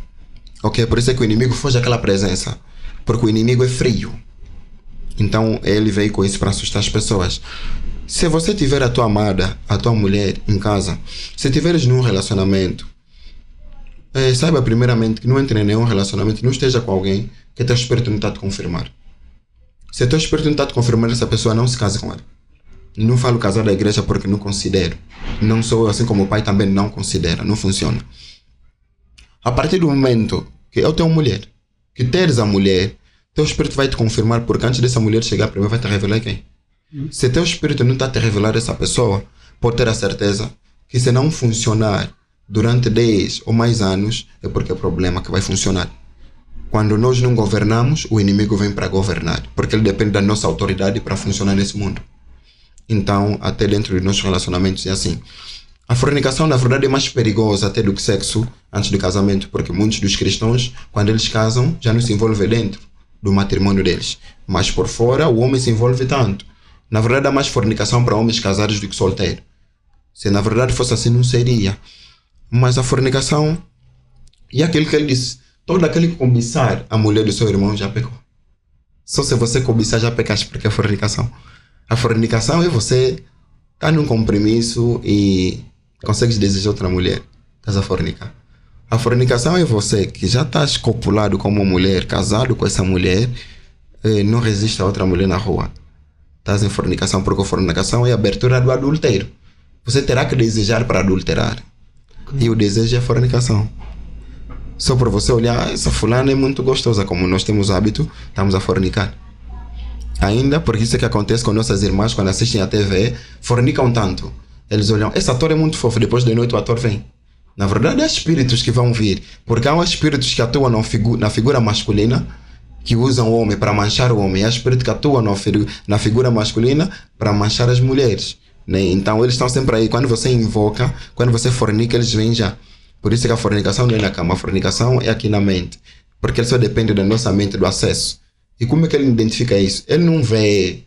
Ok? Por isso é que o inimigo foge daquela presença. Porque o inimigo é frio. Então ele veio com isso para assustar as pessoas. Se você tiver a tua amada, a tua mulher em casa, se tiveres num relacionamento, saiba primeiramente que não entre em nenhum relacionamento, não esteja com alguém que teu espírito não está a te confirmar. Se teu espírito não está a te confirmar, essa pessoa não se case com ela. Não falo casar da igreja porque não considero. Não sou eu, assim como o pai também não considera. Não funciona. A partir do momento que eu tenho mulher, que teres a mulher, teu espírito vai te confirmar, porque antes dessa mulher chegar primeiro vai te revelar quem. Se teu espírito não está a te revelar essa pessoa, pode ter a certeza que se não funcionar durante 10 ou mais anos, é porque é problema que vai funcionar. Quando nós não governamos, o inimigo vem para governar, porque ele depende da nossa autoridade para funcionar nesse mundo. Então, até dentro dos nossos relacionamentos é assim. A fornicação, na verdade, é mais perigosa até do que sexo antes do casamento, porque muitos dos cristãos, quando eles casam, já não se envolvem dentro do matrimônio deles. Mas por fora, o homem se envolve tanto. Na verdade, há mais fornicação para homens casados do que solteiros. Se na verdade fosse assim, não seria. Mas a fornicação, e aquilo que ele disse, todo aquele que cobiçar a mulher do seu irmão já pecou. Só se você cobiçar já pecaste, porque é fornicação. A fornicação é você estar num compromisso e consegues desejar outra mulher. Estás a fornicar. A fornicação é você que já estás copulado com uma mulher, casado com essa mulher, não resiste a outra mulher na rua. Estás em fornicação, porque a fornicação é a abertura do adultério. Você terá que desejar para adulterar. E o desejo é a fornicação. Só por você olhar, essa fulana é muito gostosa, como nós temos hábito, estamos a fornicar. Ainda, porque isso é que acontece com nossas irmãs quando assistem a TV, fornicam tanto. Eles olham, esse ator é muito fofo, depois de noite o ator vem. Na verdade, há espíritos que vão vir, porque há espíritos que atuam na figura masculina que usam o homem para manchar o homem, e há espíritos que atuam na figura masculina para manchar as mulheres, né? Então eles estão sempre aí. Quando você invoca, quando você fornica, eles vêm já. Por isso que a fornicação não é na cama, a fornicação é aqui na mente, porque ele só depende da nossa mente, do acesso. E como é que ele identifica isso? Ele não vê.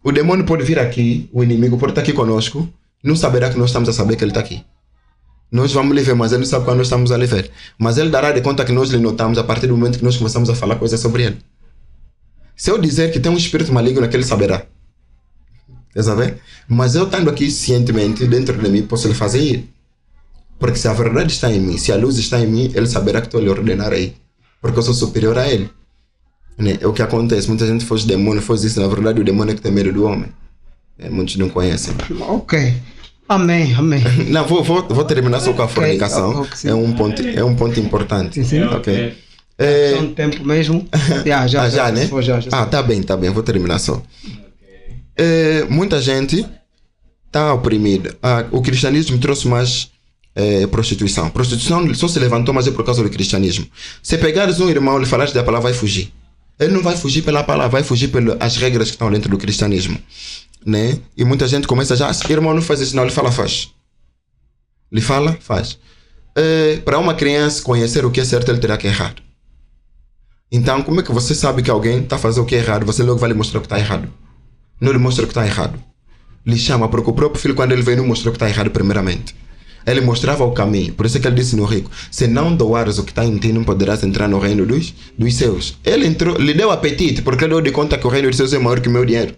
O demônio pode vir aqui, o inimigo pode estar aqui conosco, não saberá que nós estamos a saber que ele está aqui. Nós vamos lhe ver, mas ele não sabe quando nós estamos a lhe ver. Mas ele dará de conta que nós lhe notamos a partir do momento que nós começamos a falar coisas sobre ele. Se eu dizer que tem um espírito maligno aqui, ele saberá. Quer saber? Mas eu estando aqui cientemente, dentro de mim, posso lhe fazer ir. Porque se a verdade está em mim, se a luz está em mim, ele saberá que estou a lhe ordenar aí. Porque eu sou superior a ele. Né? É o que acontece. Muita gente foge demônio, foge isso. Na verdade, o demônio é que tem medo do homem. Muitos não conhecem. Ok. Amém. Não, vou terminar só com a fornicação. É um ponto importante. Sim. Ok. Um tempo mesmo. Já, né? Já. Tá bem. Vou terminar só. Muita gente está oprimida. O cristianismo trouxe mais prostituição. Prostituição só se levantou, mas é por causa do cristianismo. Se pegares um irmão e lhe falares da palavra, vai fugir. Ele não vai fugir pela palavra, vai fugir pelas regras que estão dentro do cristianismo. Né? E muita gente começa já, irmão, não faz isso não, ele fala, faz. Ele fala, faz. Para uma criança conhecer o que é certo, ele terá que errar. Então, como é que você sabe que alguém está fazendo o que é errado? Você logo vai lhe mostrar o que está errado. Não lhe mostra o que está errado. Lhe chama, porque o próprio filho, quando ele veio, não mostrou o que está errado primeiramente. Ele mostrava o caminho. Por isso é que ele disse no rico, se não doares o que está em ti, não poderás entrar no reino dos céus. Ele entrou, lhe deu apetite, porque ele deu de conta que o reino dos céus é maior que o meu dinheiro.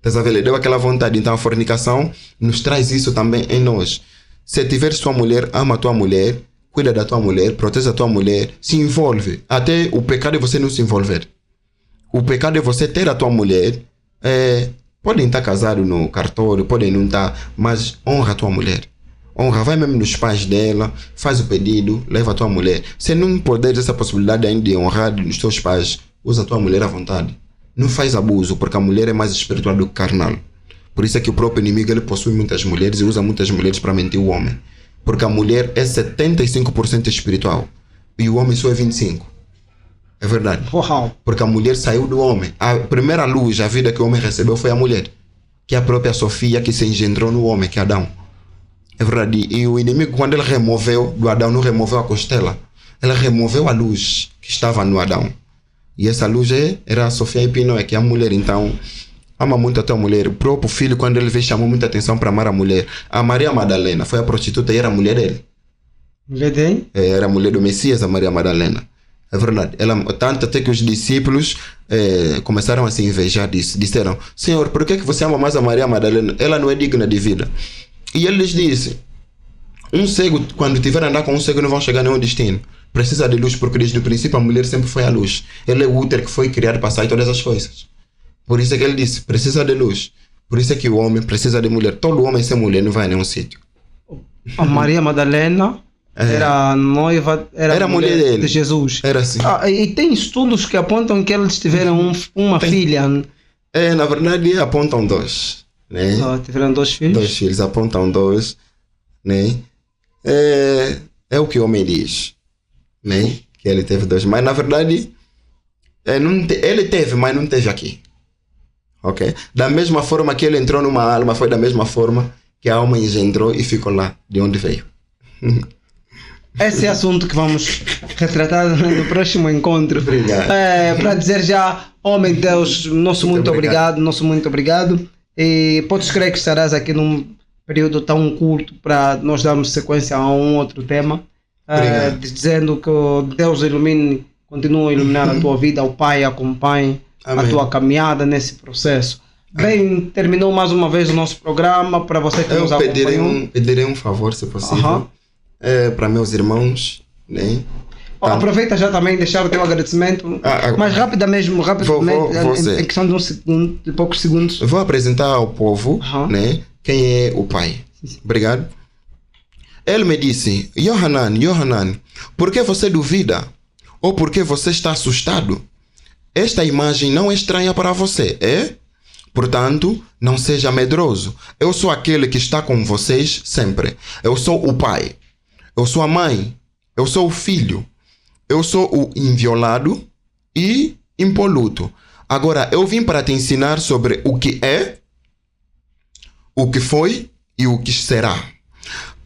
Ele deu aquela vontade. Então a fornicação nos traz isso também em nós. Se tiveres tua mulher, ama a tua mulher, cuida da tua mulher, protege a tua mulher, se envolve. Até o pecado é você não se envolver. O pecado é você ter a tua mulher. Podem estar casados no cartório, podem não estar, mas honra a tua mulher. Honra, vai mesmo nos pais dela, faz o pedido, leva a tua mulher. Se não puderes essa possibilidade ainda de honrar nos teus pais, usa a tua mulher à vontade. Não faz abuso, porque a mulher é mais espiritual do que carnal. Por isso é que o próprio inimigo ele possui muitas mulheres e usa muitas mulheres para mentir o homem. Porque a mulher é 75% espiritual e o homem só é 25%. É verdade. Uau. Porque a mulher saiu do homem. A primeira luz, a vida que o homem recebeu foi a mulher. Que é a própria Sofia que se engendrou no homem, que é Adão. É verdade. E o inimigo, quando ele removeu do Adão, não removeu a costela. Ele removeu a luz que estava no Adão. E essa luz era a Sofia e Pinóquio, que é a mulher. Então, ama muito a tua mulher. O próprio filho, quando ele veio, chamou muita atenção para amar a mulher. A Maria Madalena foi a prostituta e era a mulher dele. Mulher dele? Era a mulher do Messias, a Maria Madalena. É verdade. Tanto até que os discípulos começaram a se invejar disso. Disseram, Senhor, por que você ama mais a Maria Madalena? Ela não é digna de vida. E ele lhes disse, um cego, quando tiver a andar com um cego, não vão chegar a nenhum destino. Precisa de luz, porque desde o princípio a mulher sempre foi a luz. Ele é o útero que foi criado para sair todas as coisas. Por isso é que ele disse, precisa de luz. Por isso é que o homem precisa de mulher. Todo homem sem mulher não vai a nenhum sítio. A Maria Madalena era noiva, era mulher dele, de Jesus. Era assim. E tem estudos que apontam que eles tiveram uma filha. Na verdade apontam dois. Né? Tiveram 2 filhos? 2 filhos, apontam 2. Né? É o que o homem diz. Né? Que ele teve 2, mas na verdade ele teve, mas não teve aqui. Ok? Da mesma forma que ele entrou numa alma, foi da mesma forma que a alma engendrou e ficou lá de onde veio. Esse é assunto que vamos retratar no próximo encontro. Obrigado. Para dizer já, homem de Deus, nosso muito obrigado. E podes crer que estarás aqui num período tão curto para nós darmos sequência a um outro tema. Dizendo que Deus continua a iluminar a tua vida, o Pai acompanhe a tua caminhada nesse processo. Bem, terminou mais uma vez o nosso programa. Para você que nos acompanhou, pedirei um favor, se possível, para meus irmãos, né? Aproveita já também deixar o teu agradecimento, mas rapidamente, em questão de poucos segundos. Vou apresentar ao povo, né, quem é o Pai. Sim. Obrigado. Ele me disse, Yohanan, por que você duvida? Ou por que você está assustado? Esta imagem não é estranha para você, é? Portanto, não seja medroso. Eu sou aquele que está com vocês sempre. Eu sou o Pai. Eu sou a mãe. Eu sou o filho. Eu sou o inviolado e impoluto. Agora, eu vim para te ensinar sobre o que é, o que foi e o que será,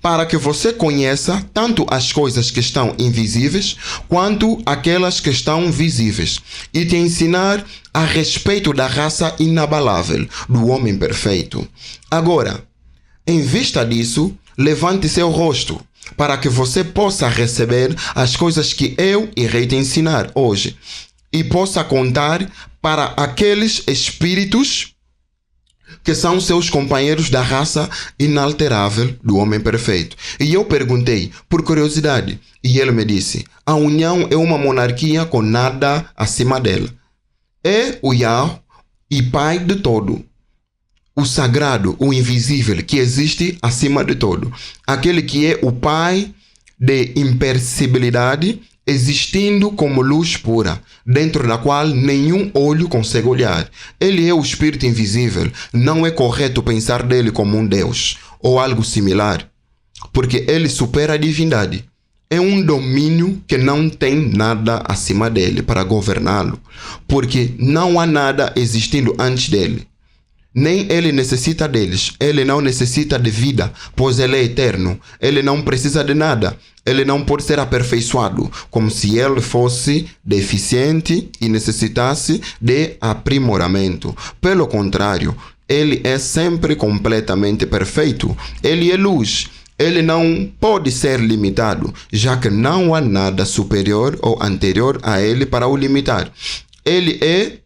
para que você conheça tanto as coisas que estão invisíveis quanto aquelas que estão visíveis, e te ensinar a respeito da raça inabalável do homem perfeito. Agora, em vista disso, levante seu rosto, para que você possa receber as coisas que eu irei te ensinar hoje, e possa contar para aqueles espíritos que são seus companheiros da raça inalterável do homem perfeito. E eu perguntei, por curiosidade, e ele me disse: a união é uma monarquia com nada acima dela. É o Yah e Pai de todo, o sagrado, o invisível, que existe acima de todo. Aquele que é o Pai de imperceptibilidade, existindo como luz pura, dentro da qual nenhum olho consegue olhar. Ele é o Espírito invisível. Não é correto pensar dele como um Deus ou algo similar, porque ele supera a divindade. É um domínio que não tem nada acima dele para governá-lo, porque não há nada existindo antes dele. Nem ele necessita deles. Ele não necessita de vida, pois ele é eterno. Ele não precisa de nada. Ele não pode ser aperfeiçoado, como se ele fosse deficiente e necessitasse de aprimoramento. Pelo contrário, ele é sempre completamente perfeito. Ele é luz. Ele não pode ser limitado, já que não há nada superior ou anterior a ele para o limitar. Ele é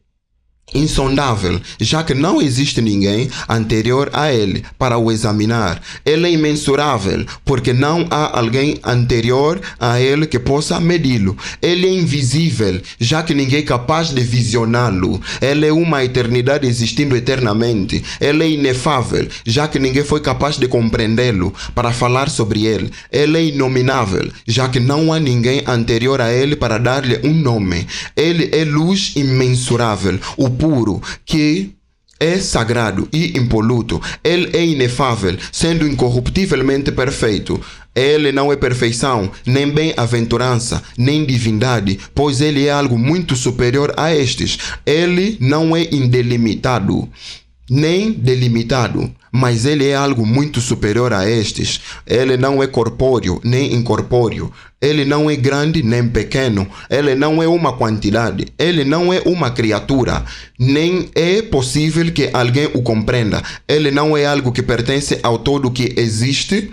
insondável, já que não existe ninguém anterior a ele para o examinar. Ele é imensurável, porque não há alguém anterior a ele que possa medi-lo. Ele é invisível, já que ninguém é capaz de visioná-lo. Ele é uma eternidade existindo eternamente. Ele é inefável, já que ninguém foi capaz de compreendê-lo para falar sobre ele. Ele é inominável, já que não há ninguém anterior a ele para dar-lhe um nome. Ele é luz imensurável, o puro, que é sagrado e impoluto. Ele é inefável, sendo incorruptivelmente perfeito. Ele não é perfeição, nem bem-aventurança, nem divindade, pois ele é algo muito superior a estes. Ele não é indelimitado, nem delimitado, mas ele é algo muito superior a estes. Ele não é corpóreo, nem incorpóreo. Ele não é grande nem pequeno. Ele não é uma quantidade. Ele não é uma criatura. Nem é possível que alguém o compreenda. Ele não é algo que pertence ao todo que existe.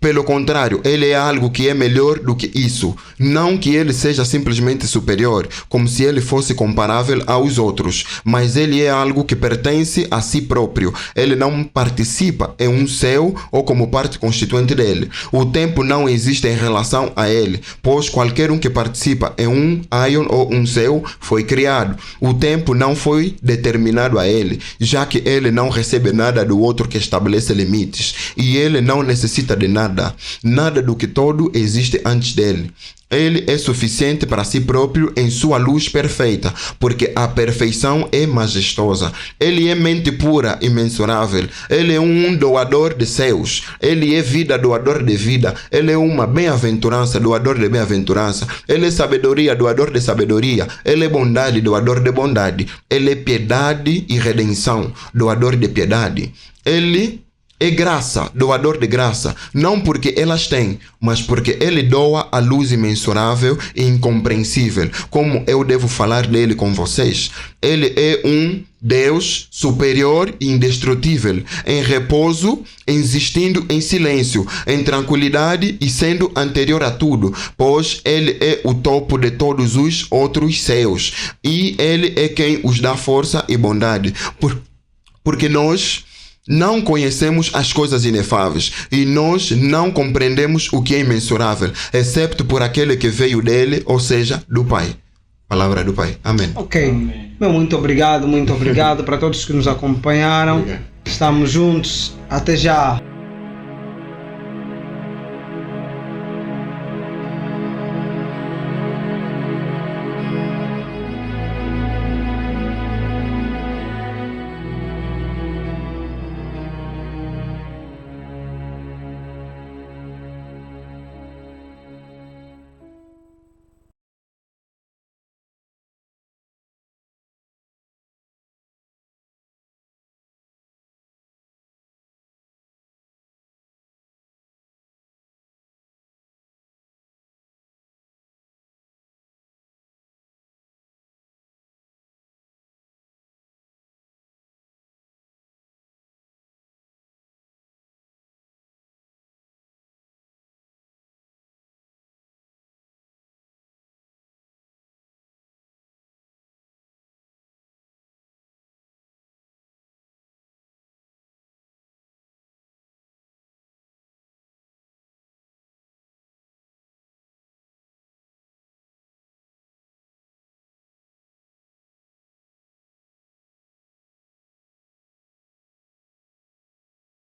Pelo contrário, ele é algo que é melhor do que isso. Não que ele seja simplesmente superior, como se ele fosse comparável aos outros, mas ele é algo que pertence a si próprio. Ele não participa em um céu ou como parte constituinte dele. O tempo não existe em relação a ele, pois qualquer um que participa em um aion ou um céu foi criado. O tempo não foi determinado a ele, já que ele não recebe nada do outro que estabelece limites, e ele não necessita de nada. Nada do que todo existe antes dele. Ele é suficiente para si próprio em sua luz perfeita, porque a perfeição é majestosa. Ele é mente pura e imensurável. Ele é um doador de céus. Ele é vida, doador de vida. Ele é uma bem-aventurança, doador de bem-aventurança. Ele é sabedoria, doador de sabedoria. Ele é bondade, doador de bondade. Ele é piedade e redenção, doador de piedade. Ele é graça, doador de graça, não porque elas têm, mas porque ele doa a luz imensurável e incompreensível. Como eu devo falar dele com vocês? Ele é um Deus superior e indestrutível, em repouso, existindo em silêncio, em tranquilidade e sendo anterior a tudo, pois ele é o topo de todos os outros céus, e ele é quem os dá força e bondade, porque nós não conhecemos as coisas inefáveis e nós não compreendemos o que é imensurável, excepto por aquele que veio dele, ou seja, do Pai. Palavra do Pai. Amém. Ok. Amém. Muito obrigado para todos que nos acompanharam. Obrigado. Estamos juntos. Até já.